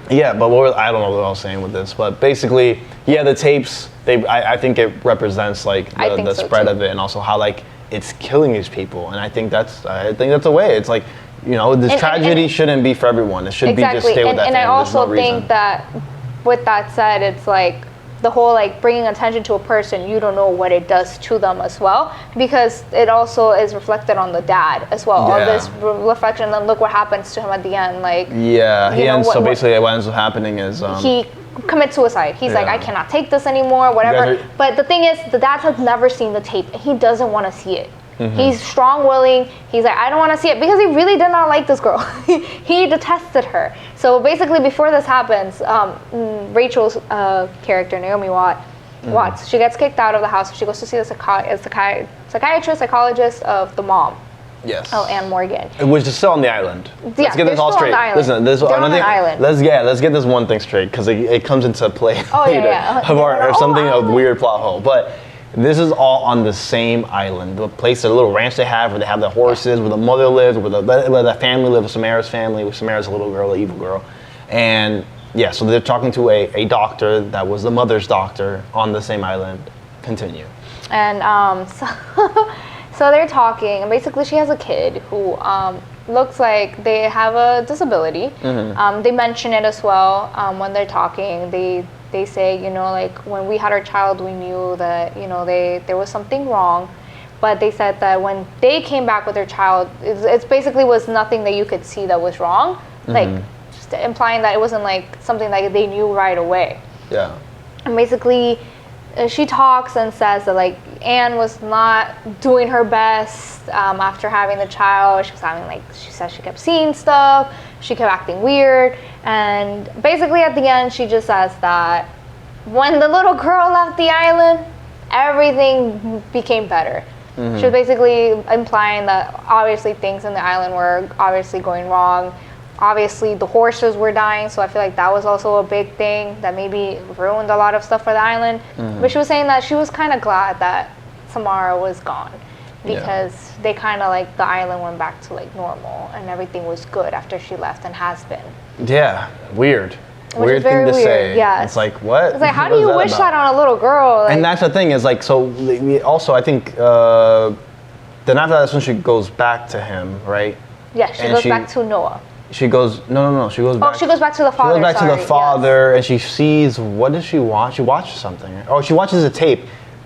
I don't know what I was saying with this, but basically, the tapes. I think it represents like the spread of it, and also how like it's killing these people. And I think that's a way. It's like this tragedy shouldn't be for everyone. It should be just stay with that. And I also think that, with that said, it's like the whole like bringing attention to a person, you don't know what it does to them as well, because it also is reflected on the dad as well. All this reflection, and look what happens to him at the end. Like so basically what ends up happening is he commits suicide. He's like, I cannot take this anymore, whatever. But the thing is, the dad has never seen the tape. He doesn't want to see it. Mm-hmm. He's strong-willing. He's like, I don't want to see it, because he really did not like this girl. He detested her. So basically, before this happens, Rachel's character, Naomi Watt, Watts. She gets kicked out of the house. She goes to see the psychiatrist, psychologist of the mom. Yes. Oh, Anne Morgan. Which is still on the island. Let's get this all straight. Listen, they're on the island. Let's get this one thing straight because it comes into play later. Or something a weird plot hole. But this is all on the same island. The place, the little ranch they have where they have the horses, where the mother lives, where the family lives, Samara's family, where Samara's a little girl, the evil girl. And yeah, so they're talking to a doctor that was the mother's doctor on the same island. Continue. And so they're talking, and basically she has a kid who looks like they have a disability. They mention it as well when they're talking. They say, you know, like when we had our child, we knew that, you know, there was something wrong. But they said that when they came back with their child, it basically was nothing that you could see that was wrong. Like, just implying that it wasn't like something that they knew right away. Yeah. And basically, she talks and says that like Anne was not doing her best after having the child. She was having she said she kept seeing stuff. She kept acting weird. And basically at the end, she just says that when the little girl left the island, everything became better. She was basically implying that obviously things in the island were obviously going wrong. Obviously the horses were dying, so I feel like that was also a big thing that maybe ruined a lot of stuff for the island. But she was saying that she was kind of glad that Samara was gone because they kind of like the island went back to like normal and everything was good after she left and has been. Yeah, weird. Weird thing to say. Yeah, it's like what? It's like how do you wish that on a little girl? Like, and that's the thing is like so. Also, I think then after that's when she goes back to him, right? Yeah, she goes back to Noah. She goes no. She goes back. Oh, she goes back to the father. She goes back to the father, and she sees what does she watch? She watches something. Oh, she watches a tape.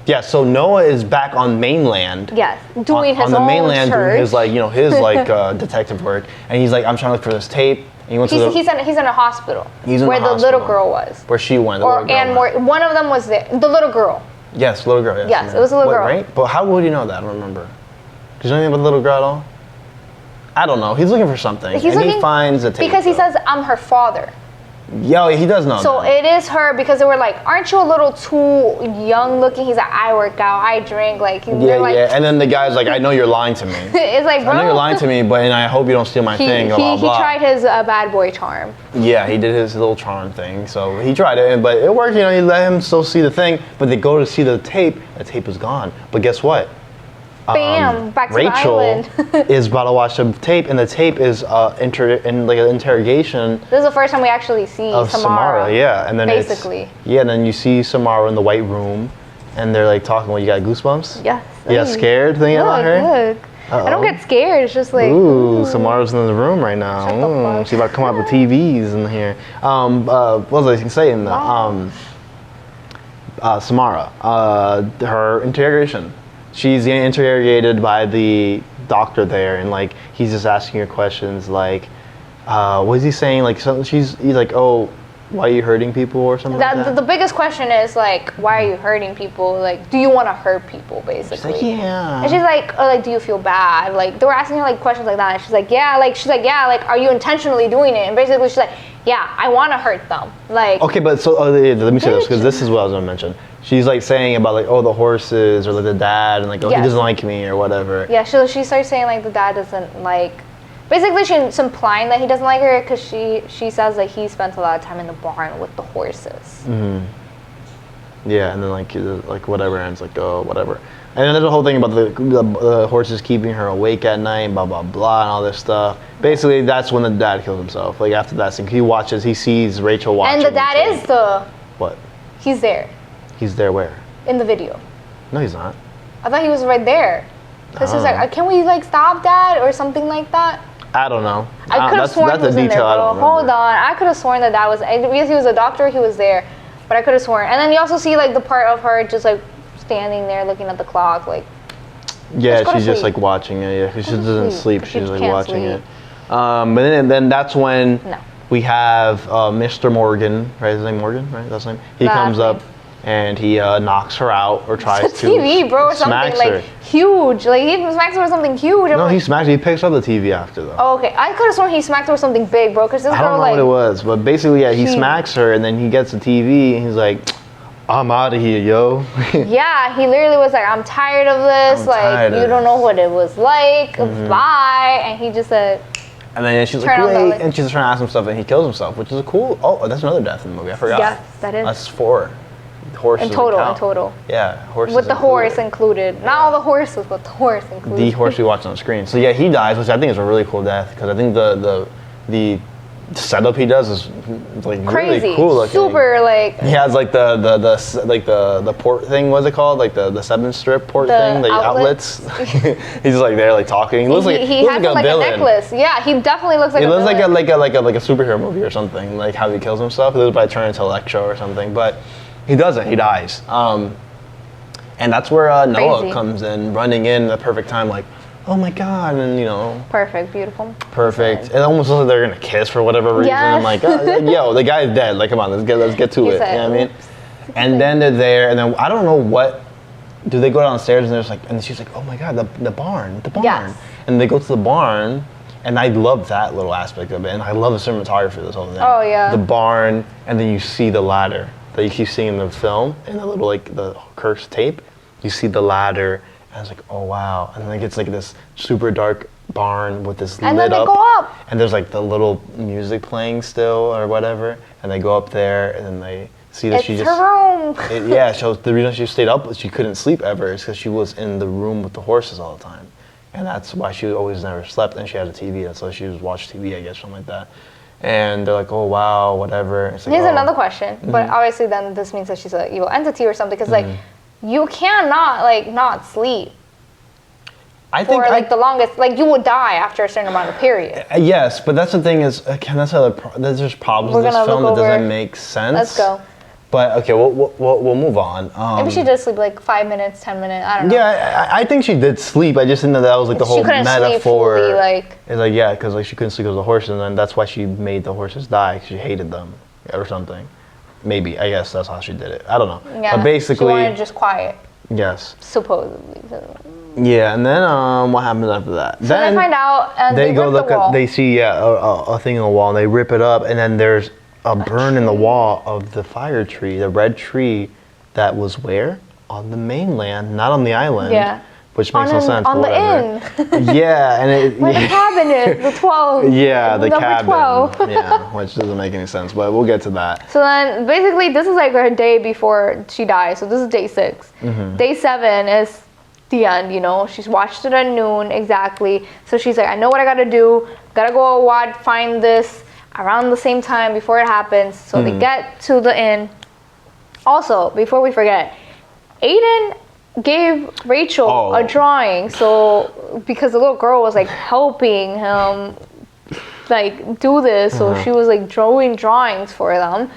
Yeah, so Noah is back on mainland. Yes, doing his on the own mainland, church. doing his his detective work, and he's like, I'm trying to look for this tape. And he went he's in a hospital. He's in where the little girl was. Where she went. One of them was there. The little girl. Yes, little girl. Yes, yes, it was a little girl. Right? But how would you know that? I don't remember. Did you know anything about the little girl at all? I don't know. He's looking for something, he finds a tape. Because he says, "I'm her father." Yeah, he does know. So it is her because they were like, "Aren't you a little too young looking?" He's like, "I work out, I drink." Like, yeah. And then the guy's like, "I know you're lying to me." It's like, bro, I know you're lying to me, and I hope you don't steal my thing. Blah, he tried his bad boy charm. Yeah, he did his little charm thing. So he tried it, but it worked. You know, he let him still see the thing. But they go to see the tape. The tape is gone. But guess what? Bam! Back to Rachel the island. is about to watch the tape, and the tape is in like an interrogation. This is the first time we actually see Samara. Yeah, and then basically. And then you see Samara in the white room, and they're like talking. Well, you got goosebumps? Yes. You got scared thinking about her? Look. I don't get scared. It's just like ooh, Samara's in the room right now. She's about to come out with TVs in here. What was I going to say in the Samara? Her interrogation. She's getting interrogated by the doctor there, and like he's just asking her questions like, what is he saying? Like he's like, oh, why are you hurting people or something like that? The biggest question is like, why are you hurting people? Like, do you want to hurt people, basically? She's like, yeah. And she's like, oh, like, do you feel bad? Like, they were asking her like questions like that, and she's like, yeah. Like, are you intentionally doing it? And basically, she's like, yeah, I want to hurt them. Like, okay, but so let me say this because this is what I was gonna mention. She's like saying about like, oh, the horses or like the dad, and like, oh, he doesn't like me or whatever. Yeah, she starts saying like the dad doesn't like. Basically, she's implying that he doesn't like her because she says that he spends a lot of time in the barn with the horses. Yeah, and then like whatever, and it's like, oh, whatever. And then there's a whole thing about the horses keeping her awake at night, blah blah blah, and all this stuff. Basically, that's when the dad kills himself. Like after that scene, he sees Rachel watching. And the dad is the what? He's there. He's there where? In the video. No, he's not. I thought he was right there. Because he's like, can we like stop Dad or something like that? I don't know. I could have sworn he was in there, bro. Hold on. I could have sworn that was, because he was a doctor, he was there. But I could have sworn. And then you also see like the part of her just like standing there looking at the clock, like. Yeah, she's just like watching it. Yeah, because she doesn't sleep. She's like watching it. But then that's when we have Mr. Morgan, right? His name Morgan, right? That's his name. He comes up and he knocks her out or tries to. TV, bro, or something like huge. Like he smacks her with something huge. No, he smacks her. He picks up the TV after though. Oh, okay. I could have sworn he smacked her with something big, bro. Because this girl, I don't know what it was, but basically, yeah, he smacks her and then he gets the TV and he's like, I'm out of here, yo. Yeah, he literally was like, I'm tired of this. You don't know what it was like. Bye. And he just said. And then she's like, wait, and she's trying to ask him stuff, and he kills himself, which is a cool. Oh, that's another death in the movie. I forgot. Yes, that is. That's 4. Horses in total. Yeah, horses with the horse included. Not all the horses, but the horse included. The horse we watched on the screen. So yeah, he dies, which I think is a really cool death because I think the setup he does is like crazy, really cool looking. Super like. He has like the port thing. What's it called? Like the 7-strip port thing. The outlets. He's like there like talking. He looks like he has like a necklace. Yeah, he definitely looks like. He looks like a superhero movie or something. Like how he kills himself. He looks like turn into Electro or something, but. He doesn't. He dies. And that's where Noah comes in, running in the perfect time, like, oh my God, and Perfect, beautiful. Perfect. It almost looks like they're gonna kiss for whatever reason. Yes. I'm like, yo, the guy's dead. Like, come on, let's get to it. You know what I mean? And then they're there, and then I don't know what. Do they go downstairs and there's like, and she's like, oh my God, the barn. Yes. And they go to the barn. And I love that little aspect of it, and I love the cinematography of this whole thing. Oh yeah. The barn, and then you see the ladder that you keep seeing in the film, in the little like the cursed tape. You see the ladder, and it's like, oh wow. And then it gets like this super dark barn with this lit up. And then they go up. And there's like the little music playing still or whatever, and they go up there, and then they see that it's her room. Yeah, so the reason she stayed up, she couldn't sleep ever, is because she was in the room with the horses all the time. And that's why she always never slept, and she had a TV, that's why she was watching TV, I guess, something like that. And they're like, oh wow, whatever. It's like, here's another question, but obviously then this means that she's an evil entity or something, because like, you cannot like not sleep. I think for like the longest, like you would die after a certain amount of period. Yes, but that's the thing is, that's how there's problems with this film that doesn't make sense. Let's go. But okay, we'll move on. Maybe she did sleep like 5 minutes, 10 minutes. I don't know. Yeah, I think she did sleep. I just didn't know that was like the whole metaphor. Sleep fully, like. It's like because like she couldn't sleep with the horses, and then that's why she made the horses die. Cause she hated them or something. Maybe I guess that's how she did it. I don't know. Yeah. But basically, she wanted just quiet. Yes. Supposedly. Yeah, and then what happens after that? So then they find out, and they go rip look the wall. They see a thing in the wall, and they rip it up, and then there's a burn in the wall of the fire tree, the red tree that was where? On the mainland, not on the island. Yeah. Which makes no sense. On the inn. Yeah, and where the cabin is, the 12. Yeah, the number cabin. 12. Yeah, which doesn't make any sense, but we'll get to that. So then, basically, this is like her day before she dies. So this is day 6. Day 7 is the end. She's watched it at noon exactly. So she's like, I know what I gotta do. Gotta go find this around the same time before it happens. So they get to the inn. Also, before we forget, Aiden gave Rachel a drawing. So because the little girl was like helping him like do this, so she was like drawing drawings for them,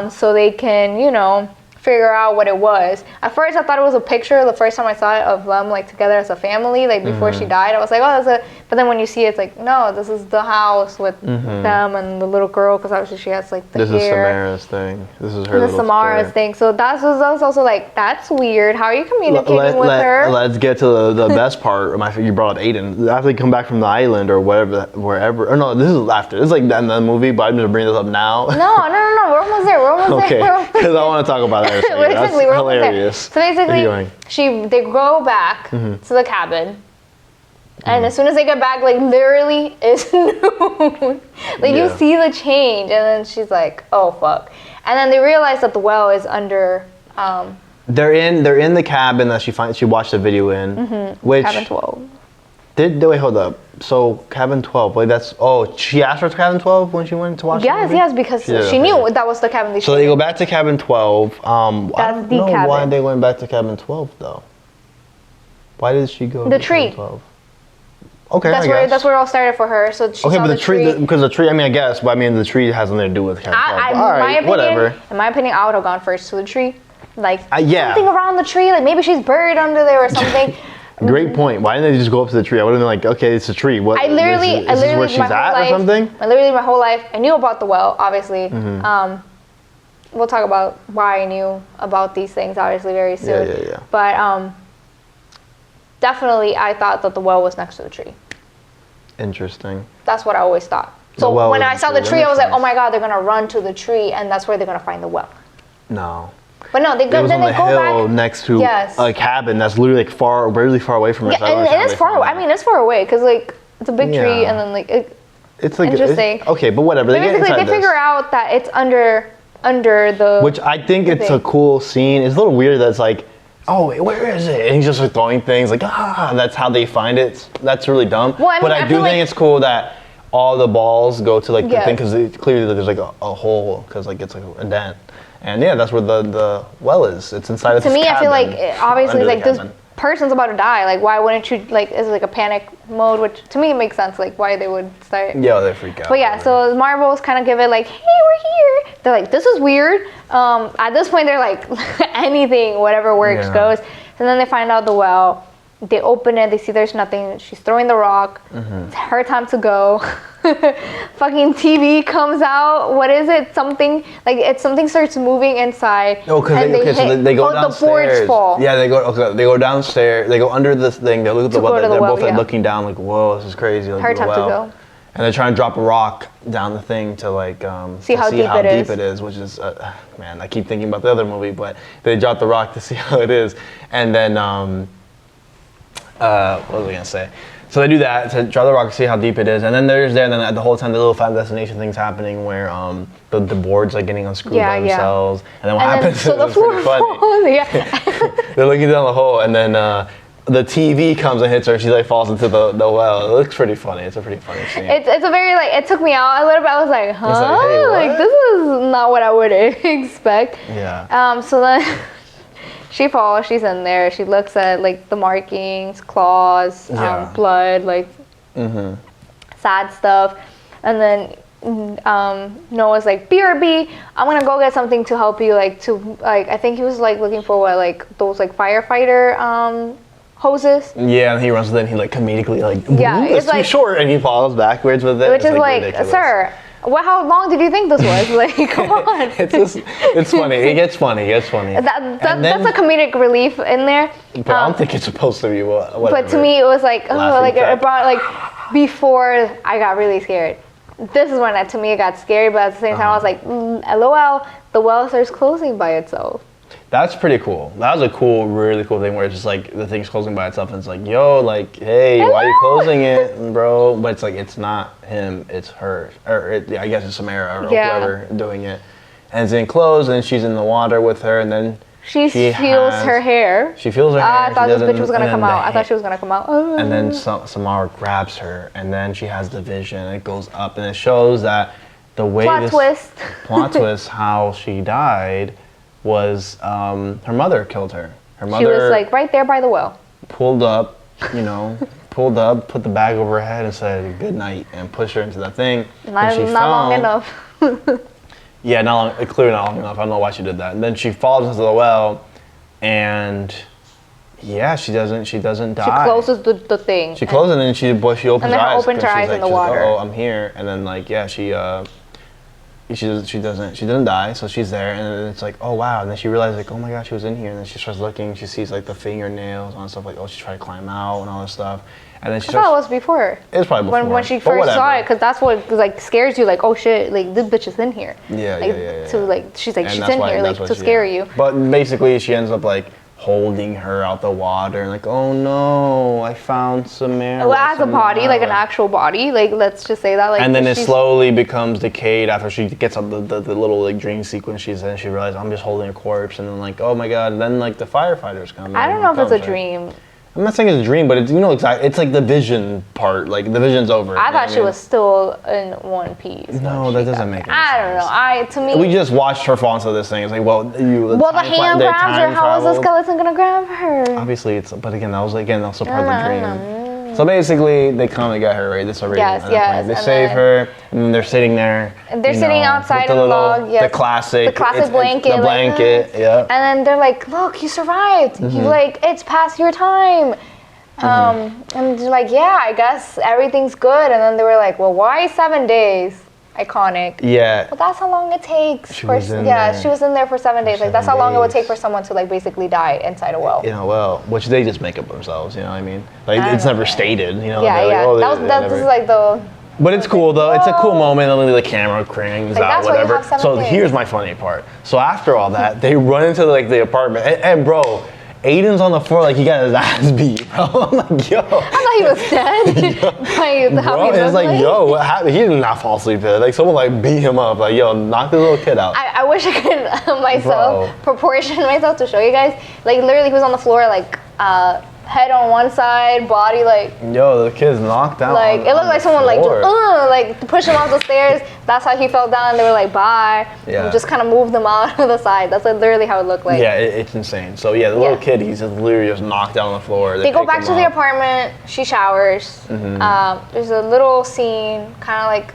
so they can figure out what it was. At first I thought it was a picture the first time I saw it of them like together as a family, like before she died. I was like, oh, that's a, but then when you see it, it's like, no, this is the house with them and the little girl, because obviously she has like the hair. This is Samara's thing. This is her little Samara's thing. So that was also like, that's weird. How are you communicating with her? Let's get to the best part. You brought up Aiden. After they come back from the island or wherever. Or no, this is after. This is like in the movie, but I'm just bringing this up now. No. We're almost there. Okay, because I want to talk about that. Basically, that's hilarious. So basically, they go back to the cabin, and as soon as they get back, like literally, it's noon. You see the change, and then she's like, "Oh fuck!" And then they realize that the well is under. They're in the cabin that she watched the video in, which cabin 12. Wait, hold up. So cabin 12, she asked for cabin 12 when she went to watch the movie? Yes, because she knew that was the cabin. So they go back to cabin 12. I don't know cabin. why they went back to cabin 12 though. Why did she go to tree. cabin 12? Okay, that's where it all started for her. So she saw but the tree. Because the tree, I guess, but the tree has nothing to do with cabin 12. Whatever. In my opinion, I would have gone first to the tree. Something around the tree, like maybe she's buried under there or something. Great point. Why didn't they just go up to the tree? I would have been like, okay, it's a tree. What? I literally, is this where she's at or something? Literally my whole life, I knew about the well, obviously. We'll talk about why I knew about these things, obviously, very soon. Yeah. But definitely, I thought that the well was next to the tree. Interesting. That's what I always thought. So when I saw the tree, I was like, oh my God, they're going to run to the tree, and that's where they're going to find the well. No. But no, they It go was then on they the go hill back next to Yes. a cabin that's literally like really far away from us. Yeah, and it is far away. I mean, it's far away because like it's a big tree, Yeah. and then like it's like interesting. okay, but whatever. But basically, they figure out that it's under the. Which I think it's a cool scene. It's a little weird that it's like, oh, wait, where is it? And he's just like throwing things like, that's how they find it. That's really dumb. Well, I mean, but I do think it's cool that all the balls go to like the thing because clearly there's like a hole because like it's like a dent. And yeah, that's where the well is. It's inside of this cabin. To me, I feel like obviously like this person's about to die. Like, why wouldn't you like? Is it like a panic mode? Which to me makes sense. Like, why they would start. Yeah, they freak out. But yeah, so Marvels kind of give it like, hey, we're here. They're like, this is weird. At this point, they're like, anything, whatever works goes. And then they find out the well. They open it. They see there's nothing. She's throwing the rock. It's her time to go. Fucking TV comes out. What is it? Something like something starts moving inside. No, because they go downstairs. The boards fall. Yeah, they go downstairs. They go under this thing. They look at the well. They're both like looking down, like, whoa, this is crazy. Like, her time to go. And they're trying to drop a rock down the thing to like see how deep it is, which is man, I keep thinking about the other movie, but they drop the rock to see how it is, and then what was I gonna say? So they do that to drop the rock to see how deep it is, and then and then the whole time the little Final Destination thing's happening where the boards like getting unscrewed by themselves, and then what happens is it's pretty funny. They're looking down the hole, and then the TV comes and hits her, and she like falls into the well. It looks pretty funny. It's a pretty funny scene. It's a very like it took me out a little bit. I was like, huh? Hey, like this is not what I would expect. Yeah. So then she falls. She's in there. She looks at like the markings, claws, blood, like sad stuff, and then Noah's like, BRB, I'm gonna go get something to help you. Like I think he was like looking for those like firefighter hoses. Yeah, and he runs with it and he like comedically like, it's too like, short, and he falls backwards with it. Which is like ridiculous. Sir, how long did you think this was? Like, come on. It's funny. It gets funny. That's a comedic relief in there. But I don't think it's supposed to be whatever. But to me, it was like, it brought like, before I got really scared. This is when to me it got scary, but at the same time I was like, LOL, the well starts closing by itself. That's pretty cool. That was a really cool thing where it's just like the thing's closing by itself and it's like, yo, like, hey, hello? Why are you closing it, bro? But it's like, it's not him, it's her. Or I guess it's Samara or whoever doing it. And it's in closed and she's in the water with her and then she feels her hair. She feels her hair. I thought this bitch was gonna come out. I thought she was gonna come out. And then Samara grabs her and then she has the vision and it goes up and it shows that the way plot twist, how she died was her mother killed her. Her mother. She was like right there by the well. Pulled up, put the bag over her head and said good night and pushed her into that thing. Not long enough. Yeah, clearly not long enough. I don't know why she did that. And then she falls into the well, and she doesn't die. She closes the thing. She closes and then she opens her eyes. And then opens her eyes in the water. Oh, I'm here. And then she doesn't die, so she's there, and it's like, oh wow, and then she realizes like, oh my god, she was in here, and then she starts looking, she sees like the fingernails and stuff, like, oh, she's trying to climb out and all this stuff, and then she starts. I thought it was before. It was probably before. When she first saw it, because that's what like scares you, like, oh shit, like this bitch is in here. Yeah. So like she's in here, like to scare you. But basically, she ends up like holding her out the water and like, oh no, I found Samara. Well, as a body, like an actual body, like let's just say that, like. And then it slowly becomes decayed after she gets up the little like dream sequence she's in. She realizes I'm just holding a corpse, and then like, oh my god, and then like the firefighters come. I don't know if it's a dream. I'm not saying it's a dream, but it's exactly. It's like the vision part. Like the vision's over. I thought she was still in one piece. No, that doesn't make any sense. I don't know. To me, we just watched her fall into this thing. It's like, well, the hand grabs her. How is the skeleton gonna grab her? Obviously, but again, that was also part of the dream. So basically, they come and get her, right? This already. Yes. They save her, and then they're sitting there. They're sitting outside in the log. The classic blanket. The blanket, yeah. And then they're like, "Look, you survived. You like, it's past your time." And they're like, "Yeah, I guess everything's good." And then they were like, "Well, why 7 days?" Iconic. Yeah. Well, that's how long it takes. She was in there for 7 days. Like that's how long it would take for someone to like basically die inside a well. In a well, which they just make up themselves. You know what I mean? Like it's never stated. You know. Yeah. Like, this is like the. But it's cool though. It's a cool moment. And then the camera crangs out, that's why you whatever. have 7 So kids. here's my funny part. So after all that, they run into like the apartment, and bro, Aiden's on the floor like he got his ass beat, bro. I'm like, yo. I thought he was dead. Like, how Bro, he it's looked like, yo, what happened? He did not fall asleep there. Like someone like beat him up. Like, yo, knock the little kid out. I wish I could myself Bro. proportion myself to show you guys. Like literally, he was on the floor, like head on one side, body like. Yo, the kid's knocked out. Like it looked like someone like pushed him off the stairs. That's how he fell down. They were like, bye. Yeah. And just kind of moved him out of the side. That's like literally how it looked like. Yeah, it's insane. So yeah, the little kid, he's just literally just knocked out on the floor. They go pick back him to the up. apartment. She showers. There's a little scene, kind of like.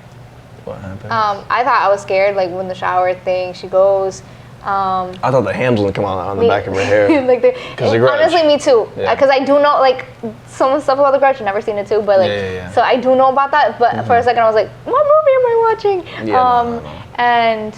What happened? I thought I was scared, like when the shower thing. She goes. I thought the hams would come out on the back of her hair. Like honestly, me too. Yeah. Because I do know like some stuff about The Grudge. I've never seen it too, but like so I do know about that. But for a second, I was like, what movie am I watching? Yeah, no. And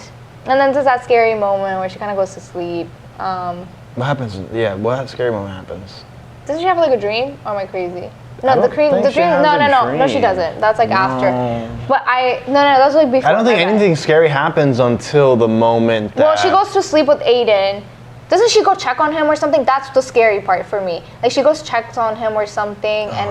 then there's that scary moment where she kind of goes to sleep. What happens? Yeah, what scary moment happens? Doesn't she have like a dream? Or am I crazy? I No, don't the dream. think she has No, a she dream. doesn't. That's like No. after. But that's like before. I don't think my bad. anything scary happens until the moment that. Well, she goes to sleep with Aiden. Doesn't she go check on him or something? That's the scary part for me. Like she goes checks on him or something, and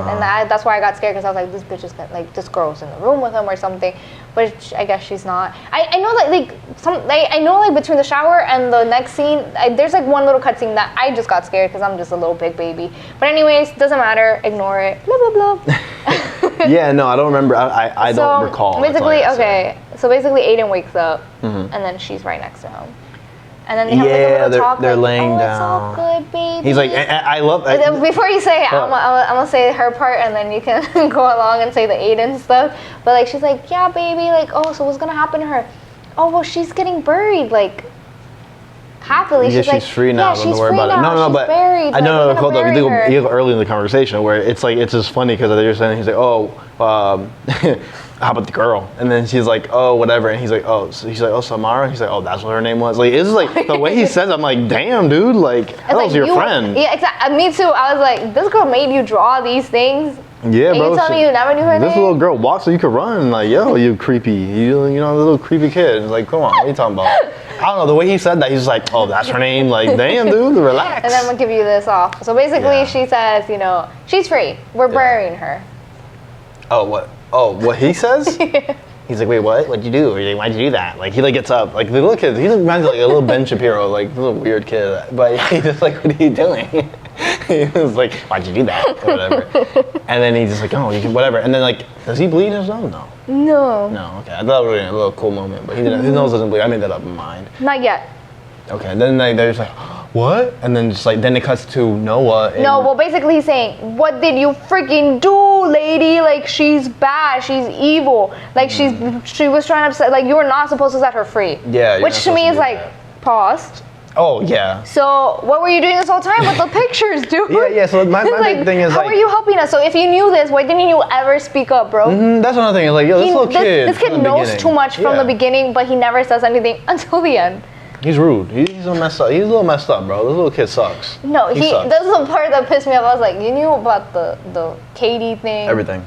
that's why I got scared because I was like, this bitch is like this girl's in the room with him or something, but I guess she's not. I know that I know like between the shower and the next scene, there's like one little cutscene that I just got scared because I'm just a little big baby. But anyways, doesn't matter. Ignore it. Blah blah blah. Yeah, no, I don't remember. I don't recall. Basically, so basically, Aiden wakes up, and then she's right next to him. And then they have like a little talk. They're like, laying It's all down. good, baby. He's like, I love. But then before you say it, I'm gonna say her part, and then you can go along and say the Aiden stuff. But like, she's like, yeah, baby. Like, oh, so what's gonna happen to her? Oh, well, she's getting buried. Like, happily. Yeah, she's like, free now. Yeah, Don't she's worry free about it. now. No, she's but buried. I know. Like, Hold up. bury her. You go early in the conversation where it's like it's just funny because they're saying he's like, oh, how about the girl? And then she's like, oh, whatever. And he's like, oh, so he's like, oh, Samara. He's like, oh, that's what her name was. Like, it's just like the way he says, I'm like, damn, dude. Like, that was your friend. Yeah, exactly. Me too. I was like, this girl made you draw these things. Yeah, and bro. you tell me you never knew her name? This little girl walks so you could run. Like, yo, you creepy. You know, the little creepy kid. It's like, come on, what are you talking about? I don't know. The way he said that, he's like, oh, that's her name. Like, damn, dude, relax. And then we'll give you this off. So basically, she says, she's free. We're burying her. Oh, what? Oh, what he says? He's like, wait, what? What'd you do? Why'd you do that? Like, he like gets up. Like, the little kid, he reminds me of like a little Ben Shapiro, like a little weird kid. But he's just like, what are you doing? He was like, why'd you do that? Or whatever. And then he's just like, oh, you can, whatever. And then like, does he bleed his nose? No. No, Okay. I thought it was a little cool moment, but his nose doesn't bleed. I made that up in mind. not yet. Okay. And then they're just like, what? And then just like, then it cuts to Noah. No, well, basically he's saying, what did you freaking do, lady? Like, she's bad. She's evil. Like, she was trying to upset, like, you were not supposed to set her free. Yeah. Which to me is like, pause. Oh, yeah. So, what were you doing this whole time with the pictures, dude? Yeah, so my big thing is how like, are you helping us? So if you knew this, why didn't you ever speak up, bro? That's another thing. Is like, yo, this little kid. This kid knows too much from the beginning, but he never says anything until the end. He's rude. He's a little messed up. He's a little messed up, bro. This little kid sucks. No, he sucks. This is the part that pissed me off. I was like, you knew about the Katie thing. Everything.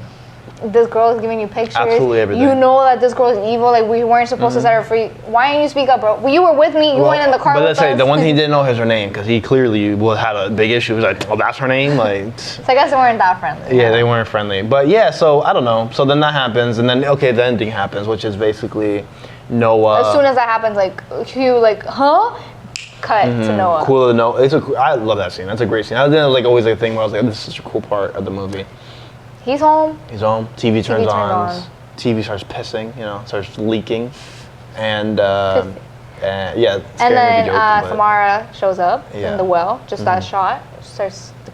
This girl is giving you pictures. Absolutely everything. You know that this girl is evil. Like, we weren't supposed to set her free. Why didn't you speak up, bro? Well, you were with me. You went in the car But with let's say us. the one thing he didn't know is her name because he clearly had a big issue. He was like, oh, that's her name? Like, So I guess they weren't that friendly. yeah, they weren't friendly. But yeah, so I don't know. So then that happens, and then, okay, the ending happens, which is basically Noah. As soon as that happens, like, Hugh, like, huh? Cut to Noah. Cool to know. I love that scene. That's a great scene. That was like always a thing where I was like, this is such a cool part of the movie. He's home. He's home. TV turns turned on. on. TV starts pissing. Starts leaking, and yeah. And then joke, Samara shows up in Yeah. the well. Just that shot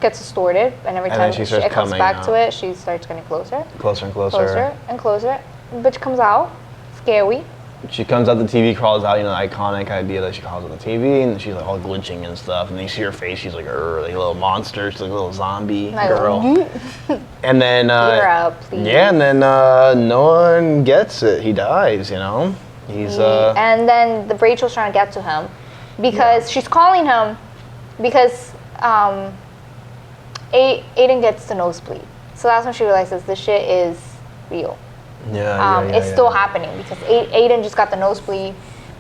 gets distorted, and every And time then she starts it comes coming back out. to it, she starts getting closer, Closer and closer. closer and closer. Bitch comes out, scary. She comes out the TV, crawls out. The iconic idea that she crawls out the TV, and she's like all glitching and stuff. And then you see her face. She's like a little monster. She's like a little zombie girl. And then You're up, please. yeah, and then Noah gets it. He dies. He's And then the Rachel's trying to get to him because she's calling him because Aiden gets the nosebleed. So that's when she realizes this shit is real. It's still happening because Aiden just got the nosebleed.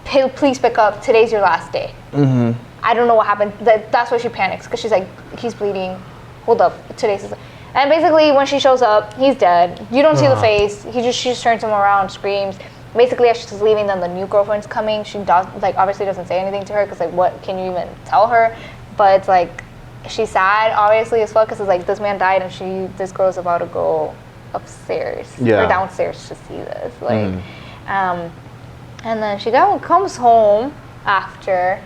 Please pick up. Today's your last day. Mm-hmm. I don't know what happened. That's why she panics because she's like, he's bleeding. Hold up. Today's his. And basically, when she shows up, he's dead. You don't see the face. She just turns him around, screams. Basically, as she's leaving, then the new girlfriend's coming. She obviously doesn't say anything to her because what can you even tell her? But it's like, she's sad, obviously, as well, because it's like, this man died and this girl's about to go upstairs or downstairs to see this. And then she comes home after,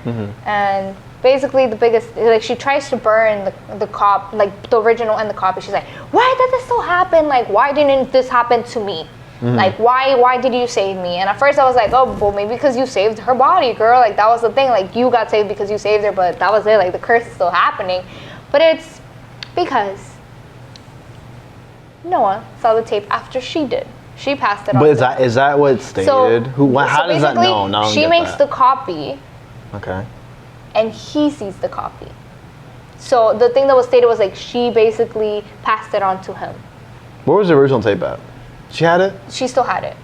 and basically the biggest, she tries to burn the cop, the original and the copy. She's like, why did this still happen? Why didn't this happen to me? Why did you save me? And at first I was like, oh, well, maybe because you saved her body, girl. That was the thing. You got saved because you saved her, but that was it. The curse is still happening. But it's because Noah saw the tape after she did. She passed it on. But is that what stated? How does that know? No, she makes the copy. Okay. And he sees the copy. So the thing that was stated was she basically passed it on to him. Where was the original tape at? She had it? She still had it.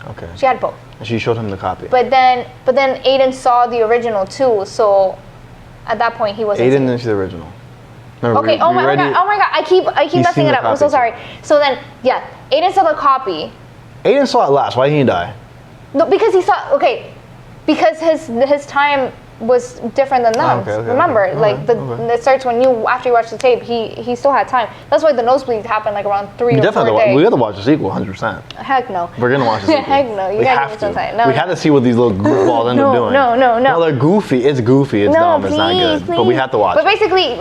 Okay. She had both. And she showed him the copy. But then Aiden saw the original too. So at that point he wasn't. Aiden didn't see the original. Remember, okay. Oh my god. I keep messing it up. I'm so sorry. So then Aiden saw the copy. Aiden saw it last. Why didn't he die? No, because he saw. Okay, because his time was different than them. Remember, it starts when after you watch the tape. He still had time. That's why the nosebleeds happened around 3 or 4 days. We got to watch the sequel, 100%. Heck no. We're gonna watch the sequel. Heck no. You gotta give me some time. No. We have to see what these little goofballs end up doing. No, they're goofy. It's goofy. It's dumb. It's not good. But we have to watch. But basically,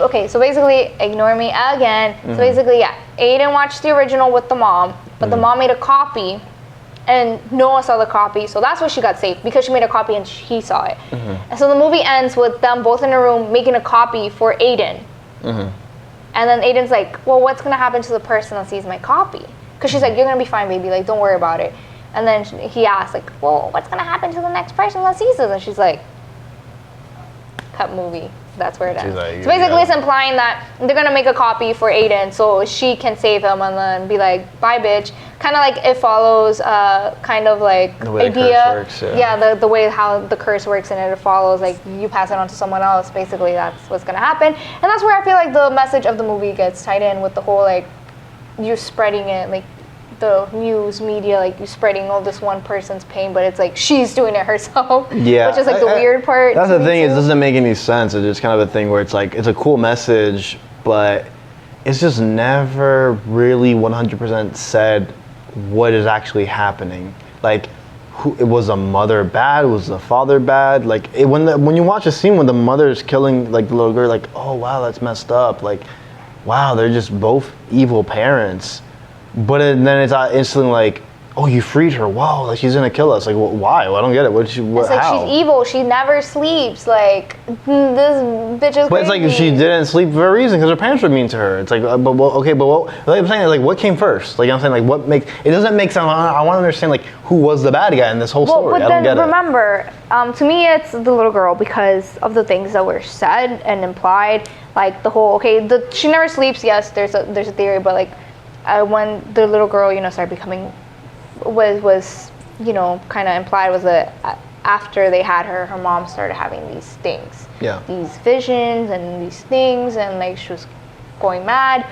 ignore me again. So basically, Aiden watched the original with the mom, but the mom made a copy. And Noah saw the copy, so that's why she got saved, because she made a copy and he saw it. And so the movie ends with them both in a room making a copy for Aiden. And then Aiden's like, well, what's going to happen to the person that sees my copy? Because she's like, you're going to be fine, baby. Don't worry about it. And then he asks, well, what's going to happen to the next person that sees this? And she's like, cut movie. That's where it ends. So basically it's implying that they're going to make a copy for Aiden so she can save him and then be like, bye, bitch. Kind of like It Follows, kind of the way idea. The curse works, the way how the curse works and It Follows, you pass it on to someone else. Basically, that's what's going to happen. And that's where I feel like the message of the movie gets tied in with the whole, you're spreading it, the news media, you spreading all this one person's pain, but it's she's doing it herself. Yeah. Which is the weird part. That's the thing, it doesn't make any sense. It's just kind of a thing where it's it's a cool message, but it's just never really 100% said what is actually happening. Was the mother bad? Was the father bad? When you watch a scene when the mother's killing the little girl, oh wow, that's messed up. Wow, they're just both evil parents. But then it's instantly oh, you freed her. Wow, she's gonna kill us. Why? I don't get it. How? She's evil. She never sleeps. This bitch is But crazy. it's she didn't sleep for a reason because her parents were mean to her. It's I'm saying what came first? I'm saying what makes it doesn't make sense. I want to understand who was the bad guy in this whole story. But I don't get remember, to me it's the little girl because of the things that were said and implied. The whole she never sleeps. Yes, there's a theory, but when the little girl started becoming was kind of implied was that after they had her mom started having these things, these visions and these things, and she was going mad.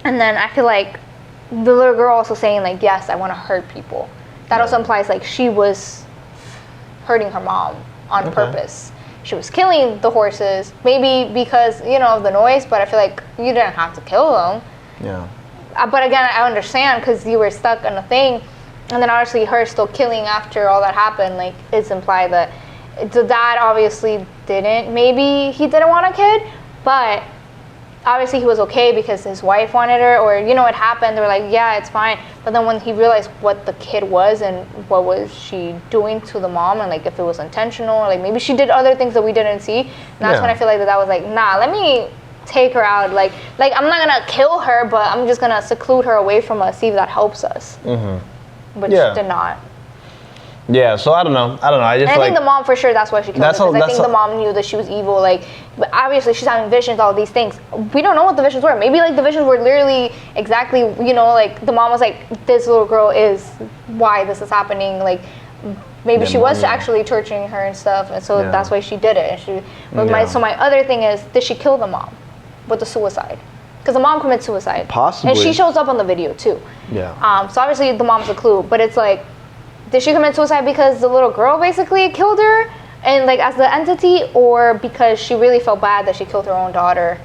And then I feel the little girl also saying yes, I want to hurt people. That also implies she was hurting her mom on purpose. She was killing the horses, maybe because of the noise, but I feel you didn't have to kill them. Yeah. But again, I understand because you were stuck in a thing, and then obviously her still killing after all that happened. It's implied that the dad obviously didn't. Maybe he didn't want a kid, but obviously he was okay because his wife wanted her, or it happened. They were like, yeah, it's fine. But then when he realized what the kid was and what was she doing to the mom, and if it was intentional, or maybe she did other things that we didn't see, and that's when I feel that was nah, let me take her out. I'm not gonna kill her, but I'm just gonna seclude her away from us, see if that helps us. Which did not. Yeah, so I don't know. I just and I think the mom for sure. That's why she killed her. Because I think the mom knew that she was evil. Like, but obviously she's having visions, all these things. We don't know what the visions were. Maybe like the visions were literally exactly, you know, like the mom was like, this little girl is why this is happening. Like, maybe she was actually torturing her and stuff, and so that's why she did it. So my other thing is, did she kill the mom with the suicide? Because the mom commits suicide. Possibly. And she shows up on the video too. Yeah. So obviously the mom's a clue, but it's like, did she commit suicide because the little girl basically killed her, and like as the entity, or because she really felt bad that she killed her own daughter,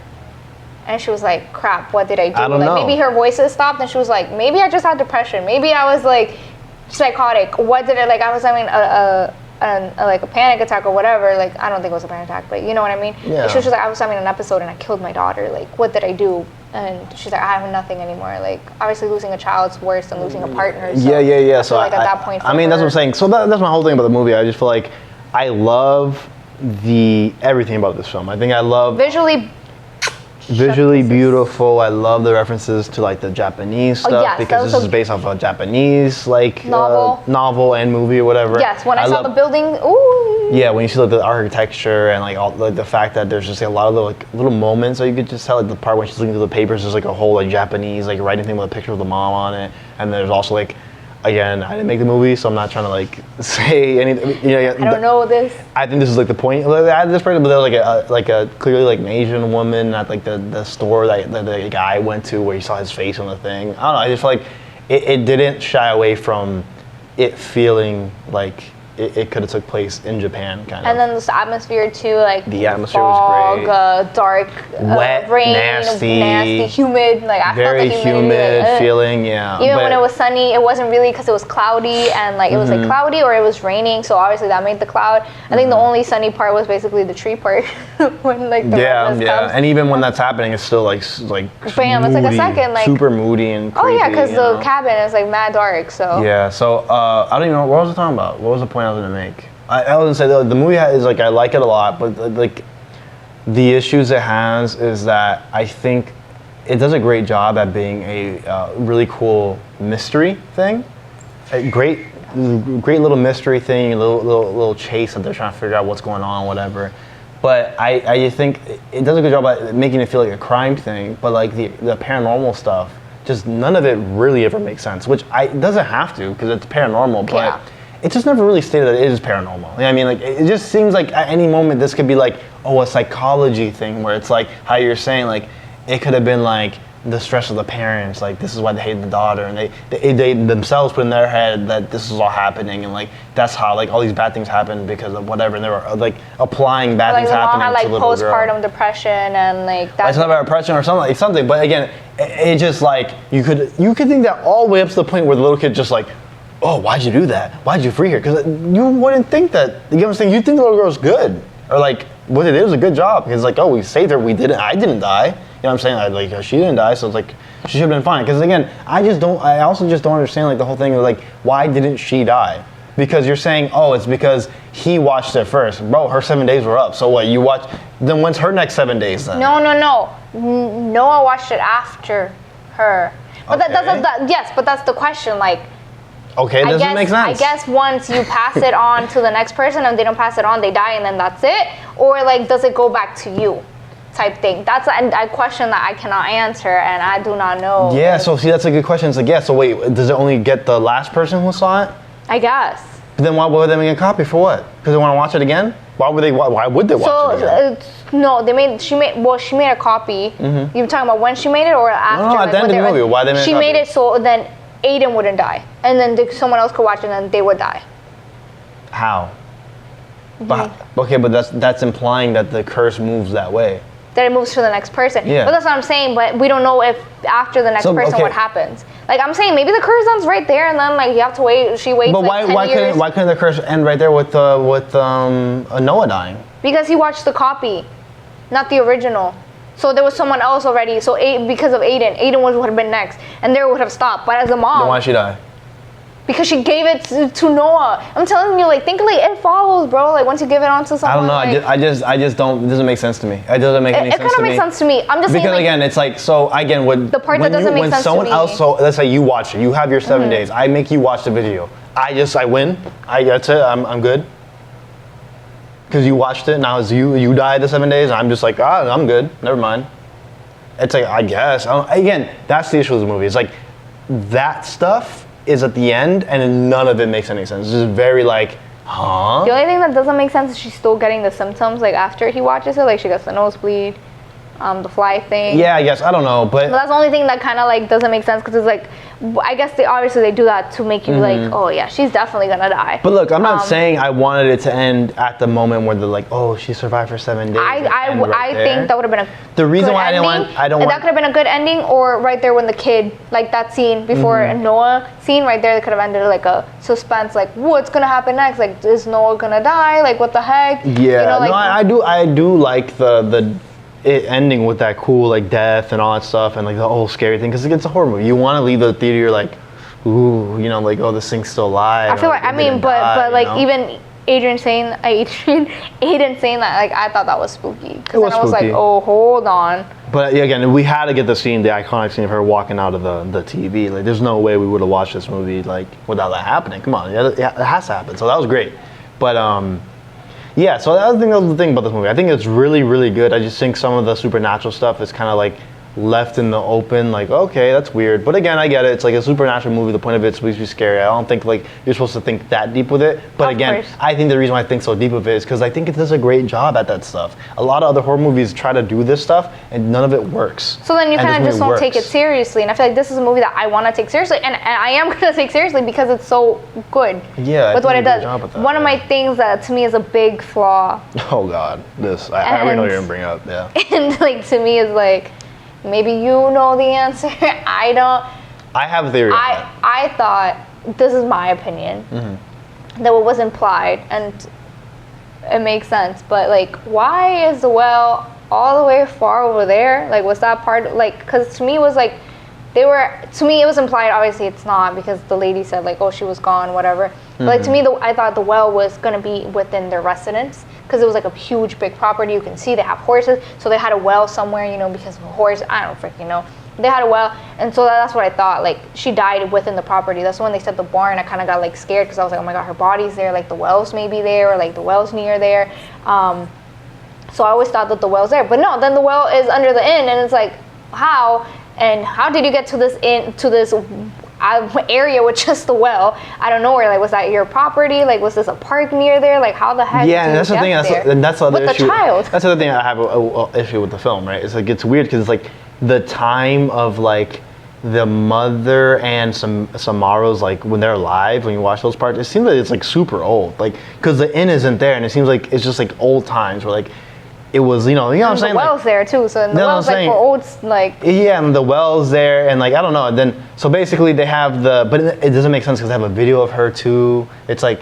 and she was like, "Crap, what did I do?" I don't know. Maybe her voices stopped, and she was like, "Maybe I just had depression. Maybe I was like psychotic. What did it like? I was having like a panic attack or whatever. Like I don't think it was a panic attack, but you know what I mean." Yeah. And she was just like, "I was having an episode and I killed my daughter. Like what did I do?" And she's like, I have nothing anymore. Like, obviously losing a child's worse than losing a partner. So Yeah. So like at that point, I mean, that's what I'm saying. So that's my whole thing about the movie. I just feel like I love everything about this film. I think I love visually beautiful. I love the references to like the Japanese stuff because this is based off a Japanese like novel and movie or whatever. Yes, when I saw the building, ooh. Yeah, when you see like the architecture and like all like the fact that there's just like, a lot of the like little moments, so you could just tell like the part when she's looking through the papers, there's like a whole like Japanese like writing thing with a picture of the mom on it, and there's also like. Again, I didn't make the movie, so I'm not trying to like say anything. You know, I don't know this. I think this is like the point. At this point, but there was like a clearly like an Asian woman at like the store that the guy went to where he saw his face on the thing. I don't know. I just feel like it didn't shy away from it feeling like it could have took place in Japan, kind of. And then this atmosphere too, like the atmosphere fog, was great. Dark, wet, rain, nasty, humid. Like I very felt the humid feeling. Yeah. Even when it was sunny, it wasn't really because it was cloudy and like it was like cloudy or it was raining. So obviously that made the cloud. I think the only sunny part was basically the tree part when like the redness comes. And even when that's happening, it's still like bam, moody, it's like a second, like super moody and creepy. Oh yeah, because the cabin is like mad dark. So yeah. So I don't even know what was I talking about. What was the point I was gonna make? I was gonna say the movie is like I like it a lot, but like the issues it has is that I think it does a great job at being a really cool mystery thing, a great little mystery thing, a little chase that they're trying to figure out what's going on, whatever. But I think it does a good job at making it feel like a crime thing, but like the paranormal stuff, just none of it really ever makes sense, which it doesn't have to because it's paranormal, but. Yeah. It just never really stated that it is paranormal. You know what I mean? Like, it just seems like at any moment this could be like, a psychology thing where it's like how you're saying, like, it could have been like the stress of the parents, like this is why they hate the daughter, and they themselves put in their head that this is all happening, and like that's how like all these bad things happen because of whatever, and they were like applying bad things happening to the little girl. Postpartum depression and like that's about depression or something. But again, it just like you could think that all the way up to the point where the little kid just like. Oh, why'd you do that? Why'd you free her? Because you wouldn't think that. You know what I'm saying? You think the little girl's good, or like what it is a good job. Because like, oh, we saved her. I didn't die. You know what I'm saying? She didn't die, so it's like she should have been fine. Because again, I also just don't understand like the whole thing of like why didn't she die? Because you're saying, oh, it's because he watched it first. Bro, her 7 days were up. So what? You watch? Then when's her next 7 days then? No. Noah watched it after her. But okay. Yes, but that's the question. Like. Okay, doesn't make sense. I guess once you pass it on to the next person and they don't pass it on, they die and then that's it? Or like, does it go back to you type thing? That's a question that I cannot answer and I do not know. Yeah, so see, that's a good question. It's like, yeah, so wait, does it only get the last person who saw it? I guess. But then why would they make a copy for what? Because they want to watch it again? Why would they watch it again? No, she made a copy. Mm-hmm. You were talking about when she made it or after? No, at the end of the movie, why they made a copy? She made it so then Aiden wouldn't die, and then someone else could watch it, and then they would die. How? Mm-hmm. But that's implying that the curse moves that way. That it moves to the next person. Yeah. But that's what I'm saying. But we don't know if after the next person what happens. Like I'm saying, maybe the curse ends right there, and then like you have to wait. She waits. But why couldn't the curse end right there with Noah dying? Because he watched the copy, not the original. So there was someone else already. So because of Aiden would have been next, and there would have stopped. But as a mom, then why'd she die? because she gave it to Noah. I'm telling you, like, think like it follows, bro. Like once you give it on to someone. I don't know. Like, I just don't. It doesn't make sense to me. It doesn't make any sense to me. It kind of makes sense to me. I'm just saying, because like, again, it's like so. Again, the part that doesn't make sense to me. When someone else, so let's say you watch it, you have your 7 days. I make you watch the video. I win. That's it. I'm good. Because you watched it. Now it's you died the 7 days. And I'm just like, I'm good. Never mind. It's like I guess. Again, that's the issue with the movie. It's like that stuff is at the end, and none of it makes any sense. It's just very like, huh? The only thing that doesn't make sense is she's still getting the symptoms like after he watches it. Like she gets the nosebleed, the fly thing. Yeah, I guess I don't know, but that's the only thing that kind of like doesn't make sense because it's like, I guess obviously they do that to make you like, oh yeah, she's definitely gonna die. But look, I'm not saying I wanted it to end at the moment where they're like, oh, she survived for 7 days. I think that would have been a the reason good why ending. That could have been a good ending, or right there when the kid, like that scene before Noah scene right there, they could have ended like a suspense, like what's gonna happen next? Like is Noah gonna die? Like what the heck? Yeah, you know, like, no, I do like it ending with that cool like death and all that stuff and like the whole scary thing because it's a horror movie. You want to leave the theater, you're like, ooh, you know, like oh this thing's still alive. I feel like but like even Aiden saying that, like I thought that was spooky because then I was like, oh hold on. But yeah, again, we had to get the iconic scene of her walking out of the TV. Like there's no way we would have watched this movie like without that happening. Come on, it has to happen. So that was great. But yeah, so that was the thing about this movie. I think it's really, really good. I just think some of the supernatural stuff is kind of like left in the open, like, okay, that's weird. But again, I get it. It's like a supernatural movie. The point of it's supposed to be scary. I don't think like you're supposed to think that deep with it. But again, I think the reason why I think so deep of it is because I think it does a great job at that stuff. A lot of other horror movies try to do this stuff and none of it works. So then you kind of just don't take it seriously. And I feel like this is a movie that I want to take seriously. And I am going to take seriously because it's so good with what it does. One of my things that to me is a big flaw. Oh God, this. I already know you're going to bring up, yeah. And like to me is like, maybe you know the answer. I don't. I have a theory. I thought, this is my opinion, that what was implied, and it makes sense, but like, why is the well all the way far over there? Like, was that part, like, because to me it was like, to me it was implied, obviously it's not, because the lady said like, oh, she was gone, whatever. But like to me, I thought the well was gonna be within their residence, because it was like a huge big property. You can see they have horses, so they had a well somewhere, you know, because of a horse. I don't freaking know. They had a well, and so that's what I thought. Like she died within the property. That's when they said the barn. I kind of got like scared because I was like, oh my god, her body's there. Like the well's maybe there, or like the well's near there. So I always thought that the well's there, but no. Then the well is under the inn, and it's like, how? And how did you get to this inn, to this area with just the well? I don't know where. Like, was that your property? Like, was this a park near there? Like, how the heck? Yeah, and that's the thing. That's the other issue. With the child. That's the other thing I have a issue with the film, right? It's like it's weird because it's like the time of like the mother and Samaro's like when they're alive. When you watch those parts, it seems like it's like super old. Like because the inn isn't there, and it seems like it's just like old times where like. It was, you know what I'm saying? The well's there too, so the well's like for old, like. Yeah, and the well's there, and like I don't know. And then so basically they have but it doesn't make sense because they have a video of her too. It's like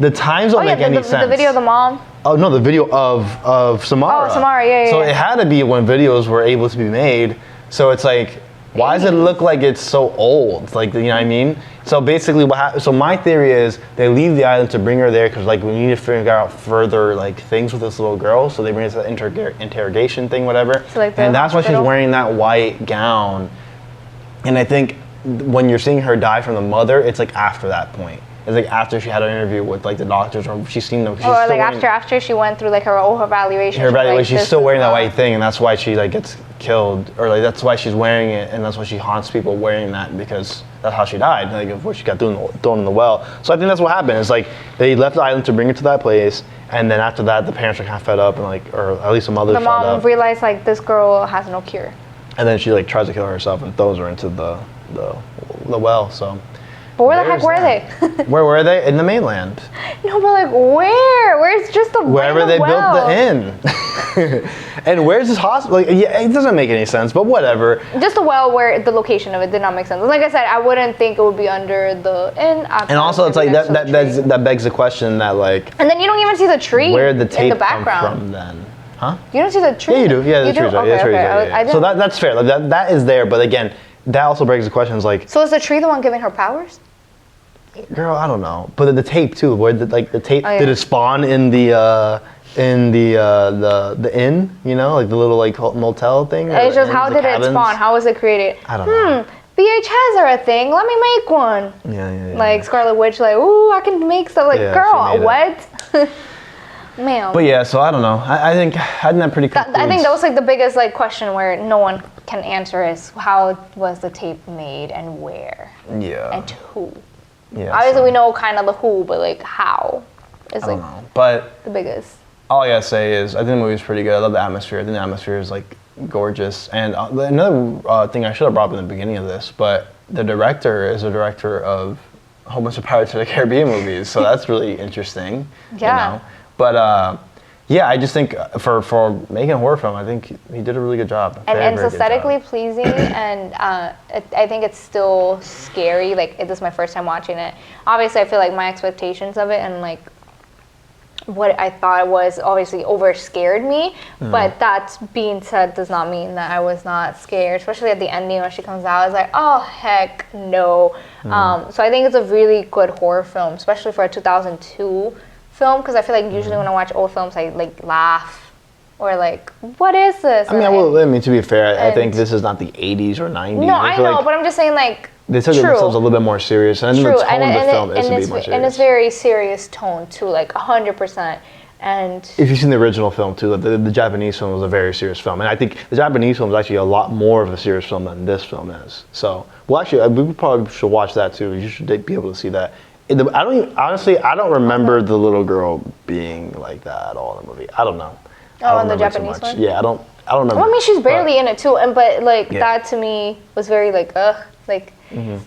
the times don't make any sense. The video of the mom. Oh no, the video of Samara. Oh, Samara, yeah. So it had to be when videos were able to be made. So it's like, why does it look like it's so old? Like, you know what I mean? So basically so my theory is they leave the island to bring her there because like we need to figure out further like things with this little girl. So they bring us to the interrogation thing, whatever. So like and that's why she's wearing that white gown. And I think when you're seeing her die from the mother, it's like after that point. It's like after she had an interview with like the doctors, or she's seen them. Or like after she went through like her whole evaluation. Her evaluation, she's still wearing that white thing, and that's why she like gets killed, or like that's why she's wearing it, and that's why she haunts people wearing that, because that's how she died, like before she got thrown in the well. So I think that's what happened. It's like they left the island to bring her to that place, and then after that, the parents were kind of fed up, and like, or at least the mother. The mom realized like this girl has no cure. And then she like tries to kill herself and throws her into the well. So. But where the heck were they? Where were they? In the mainland. No, but like where? Where's just the wherever they built the inn. And where's this hospital? Like, yeah, it doesn't make any sense, but whatever. Just a well where the location of it did not make sense. Like I said, I wouldn't think it would be under the inn. And also, it's like that begs the question that like. And then you don't even see the tree. Where did the tape in the background come from then? Huh? You don't see the tree. Yeah, you do. Yeah, the tree's right. Okay, yeah. So that's fair. Like, that is there, but again, that also begs the questions like. So is the tree the one giving her powers? girl, I don't know. But the tape too, where the tape, did it spawn in the inn, you know, like the little like motel thing? It's just how did it spawn? How was it created? I don't know. VHS are a thing. Let me make one. Yeah. Like Scarlet Witch, like, ooh, I can make stuff. Like, girl, what? Man. But yeah, so I don't know. I think that pretty concludes. I think that was like the biggest like question where no one can answer is how was the tape made and where? Yeah. And who? Yeah. Obviously we know kind of the who, but like how is I don't know. But the biggest. All I gotta say is I think the movie's pretty good. I love the atmosphere. I think the atmosphere is like gorgeous. And another thing I should have brought up in the beginning of this, but the director is a director of a whole bunch of Pirates of the Caribbean movies, so that's really interesting. Yeah. You know? But yeah, I just think for making a horror film, I think he did a really good job. And it's aesthetically pleasing, and I think it's still scary. Like, this is my first time watching it. Obviously, I feel like my expectations of it and like what I thought was obviously over scared me. But that being said, does not mean that I was not scared. Especially at the ending when she comes out, I was like, oh heck no. So I think it's a really good horror film, especially for a 2002 film, because I feel like usually when I watch old films, I like laugh or like, what is this? I mean, to be fair, I think this is not the 80s or 90s. No, I know, but I'm just saying like. They took themselves a little bit more serious, and I think the tone of the film is to be more serious. And it's very serious tone too, like 100%. And if you've seen the original film too, the Japanese film was a very serious film, and I think the Japanese film is actually a lot more of a serious film than this film is. So, well, actually, we probably should watch that too. You should be able to see that. I don't remember the little girl being like that at all in the movie. I don't know. Oh, in the Japanese one? Yeah, I don't remember. Well, I mean, she's barely in it too, but like that to me was very like like.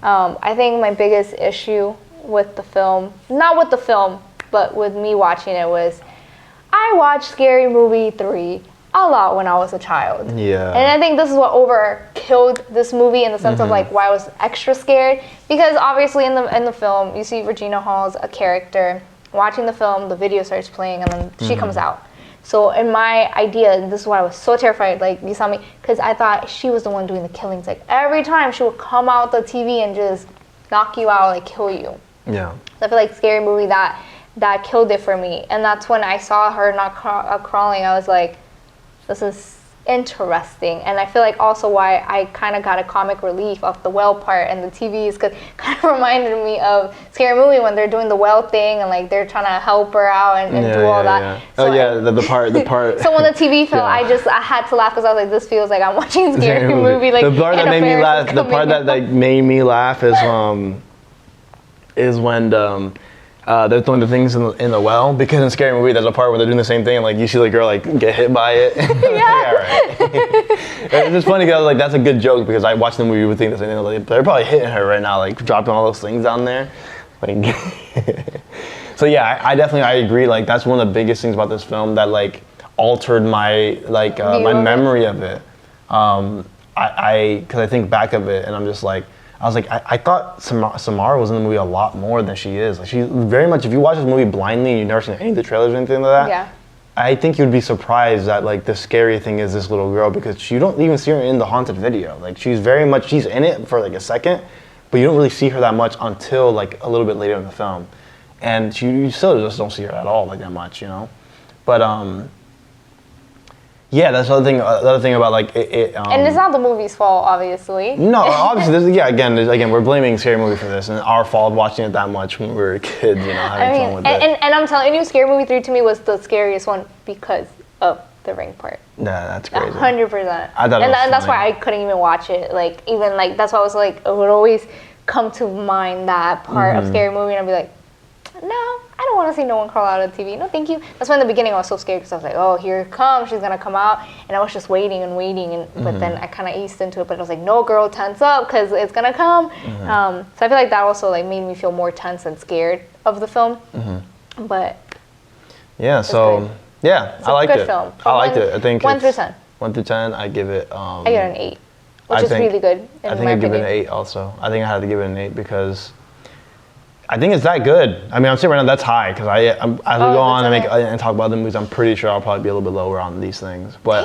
I think my biggest issue with the film, not with the film, but with me watching it was, I watched Scary Movie 3 a lot when I was a child. Yeah. And I think this is what overkilled this movie in the sense of like why I was extra scared, because obviously in the film you see Regina Hall's a character. Watching the film, the video starts playing, and then she comes out. So in my idea, this is why I was so terrified, like you saw me, because I thought she was the one doing the killings. Like every time she would come out the TV and just knock you out, like kill you. Yeah. So I feel like Scary Movie that killed it for me. And that's when I saw her not crawling, I was like, this is interesting. And I feel like also why I kind of got a comic relief of the well part and the TVs, because it kind of reminded me of Scary Movie when they're doing the well thing and like they're trying to help her out and do all that. Yeah. So the part. So when the TV fell, I had to laugh because I was like, this feels like I'm watching Scary Movie. Like, the part that made me laugh. The part that like made me laugh is when they're throwing the things in the well, because in Scary Movie there's a part where they're doing the same thing and like you see the girl like get hit by it. It's just funny because I was like, that's a good joke, because I watched the movie would think the same thing. Like, they're probably hitting her right now, like dropping all those things down there. Like, so yeah, I definitely agree. Like that's one of the biggest things about this film that like altered my like my memory of it. Because I think back of it and I'm just like, I was like, I thought Samara was in the movie a lot more than she is. Like, she very much, if you watch this movie blindly and you've never seen any of the trailers or anything like that, yeah. I think you'd be surprised that like the scary thing is this little girl, because you don't even see her in the haunted video. Like she's in it for like a second, but you don't really see her that much until like a little bit later in the film. And you still just don't see her at all like that much, you know? But yeah, that's the other thing about like it. And it's not the movie's fault, obviously. No, obviously, again, we're blaming Scary Movie for this, and our fault watching it that much when we were kids, you know, having fun with it. And I'm telling you, Scary Movie 3 to me was the scariest one because of the ring part. Yeah, that's crazy. 100%. I thought, and that's why I couldn't even watch it. Like even like that's why I was like, it would always come to mind that part of Scary Movie, and I'd be like, no, I don't want to see no one crawl out of the TV. No, thank you. That's why in the beginning I was so scared, because I was like, oh, here it comes. She's going to come out. And I was just waiting, but then I kind of eased into it. But I was like, no, girl, tense up, because it's going to come. So I feel like that also like made me feel more tense and scared of the film. But yeah, so yeah, I liked it. Film. I liked it. I think 1 through 10. 1 through 10, I give it. I give it an 8, which is really good. I think I give it an 8 also. I think I had to give it an 8 because I think it's that good. I mean, I'm saying right now that's high, because as we go on and talk about the movies, I'm pretty sure I'll probably be a little bit lower on these things. But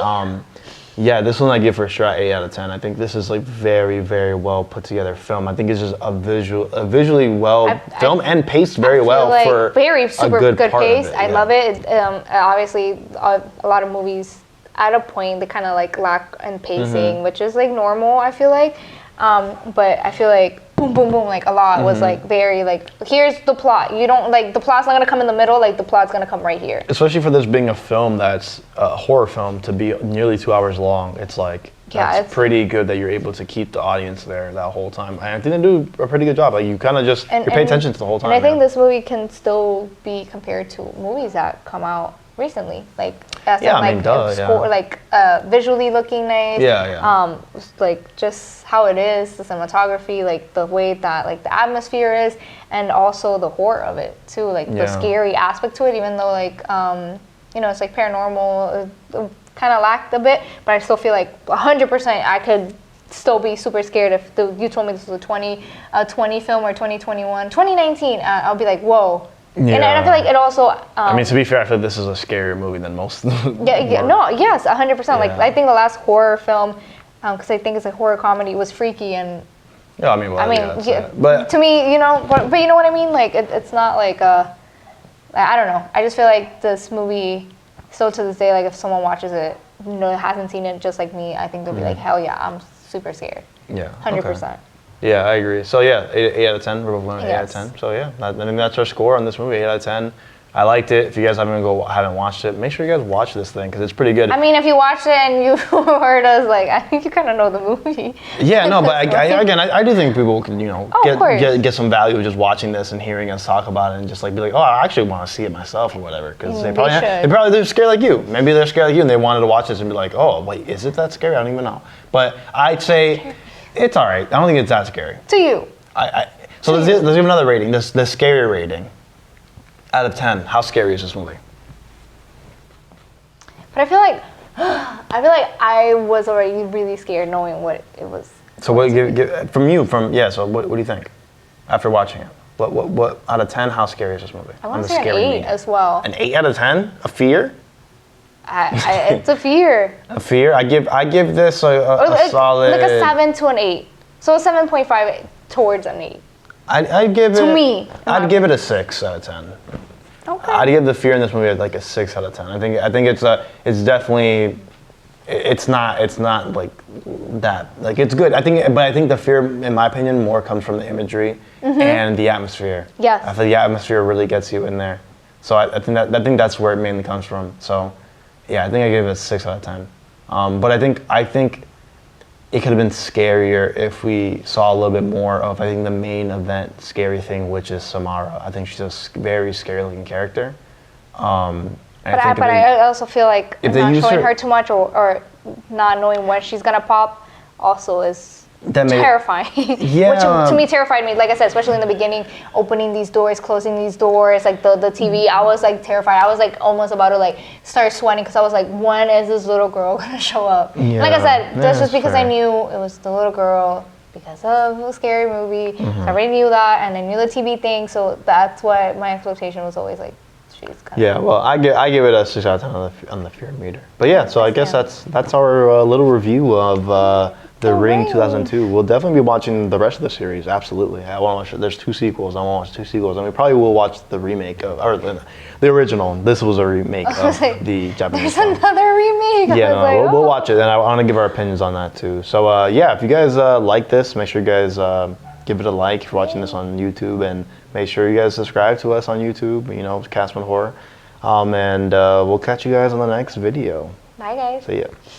Yeah, this one I give for sure 8 out of 10. I think this is like very, very well put together film. I think it's just a visually well filmed and paced very well like for very super a good pace. It, I love it. Obviously, a lot of movies at a point they kind of like lack in pacing, which is like normal. I feel like, but I feel like boom, boom, boom, like a lot was like very like here's the plot. You don't like the plot's not gonna come in the middle. Like the plot's gonna come right here. Especially for this being a film that's a horror film to be nearly 2 hours long, it's like it's pretty good that you're able to keep the audience there that whole time. And I think they do a pretty good job. Like you kind of just you pay attention to the whole time. And I think this movie can still be compared to movies that come out recently, like visually looking nice. Like just how it is, the cinematography, like the way that like the atmosphere is, and also the horror of it too, like the scary aspect to it. Even though like it's like paranormal, kind of lacked a bit, but I still feel like 100% I could still be super scared if you told me this was a 2020 film or 2021, 2019. I'll be like, whoa. Yeah. And I feel like it also. I mean, to be fair, I feel like this is a scarier movie than most. Yes, 100%. Like I think the last horror film, because I think it's a horror comedy, was Freaky and. Yeah, but to me, but you know what I mean. Like it's not like I don't know. I just feel like this movie, still to this day, like if someone watches it, hasn't seen it just like me, I think they'll be like, hell yeah, I'm super scared. Yeah. 100%. Yeah, I agree. So yeah, 8 out of 10. We're both going 8 out of 10. So yeah, I think that's our score on this movie. 8 out of 10. I liked it. If you guys haven't watched it, make sure you guys watch this thing because it's pretty good. I mean, if you watched it and you heard us, like I think you kind of know the movie. Yeah, no, but I do think people can get some value of just watching this and hearing us talk about it and just like be like, oh, I actually want to see it myself or whatever because they're scared like you. Maybe they're scared like you and they wanted to watch this and be like, oh, wait, is it that scary? I don't even know. But I'd say. It's all right. I don't think it's that scary. To you. So let's give another rating. The scary rating. Out of 10, how scary is this movie? But I feel like I was already really scared knowing what it was. So what So what do you think after watching it? What out of 10? How scary is this movie? I want to say an 8 as well. An 8 out of 10? A fear? It's a fear. A fear? I give this a solid. Like a 7 to an 8. So a 7.5 towards an 8. I'd give it. To me. I'd give it a 6 out of 10. Okay. I'd give the fear in this movie like a 6 out of 10. I think it's definitely. It's not like that. Like it's good. I think the fear, in my opinion, more comes from the imagery and the atmosphere. Yes. I feel the atmosphere really gets you in there. So I think that's where it mainly comes from. So. Yeah, I think I gave it a 6 out of 10. But I think it could have been scarier if we saw a little bit more of, I think, the main event scary thing, which is Samara. I think she's a very scary looking character. I also feel like not showing her too much or not knowing when she's going to pop also is terrifying. Yeah. Which to me terrified me. Like I said, especially in the beginning, opening these doors, closing these doors, like the TV. I was like terrified. I was like almost about to like start sweating because I was like, when is this little girl gonna show up? Yeah. Like I said, this was because I knew it was the little girl because of the scary movie. So I already knew that, and I knew the TV thing. So that's what my expectation was always like. Well, I give it a 6 out of 10 on the fear meter. But yeah, so I guess that's our little review of The Ring 2002. We'll definitely be watching the rest of the series. Absolutely, I want to watch. There's 2 sequels. I want to watch 2 sequels, and we probably will watch the remake or the original. This was a remake of the Japanese. There's another remake. Yeah, we'll watch it, and I want to give our opinions on that too. So yeah, if you guys like this, make sure you guys give it a like if you're watching this on YouTube, and make sure you guys subscribe to us on YouTube. Castman Horror, and we'll catch you guys on the next video. Bye, guys. See ya.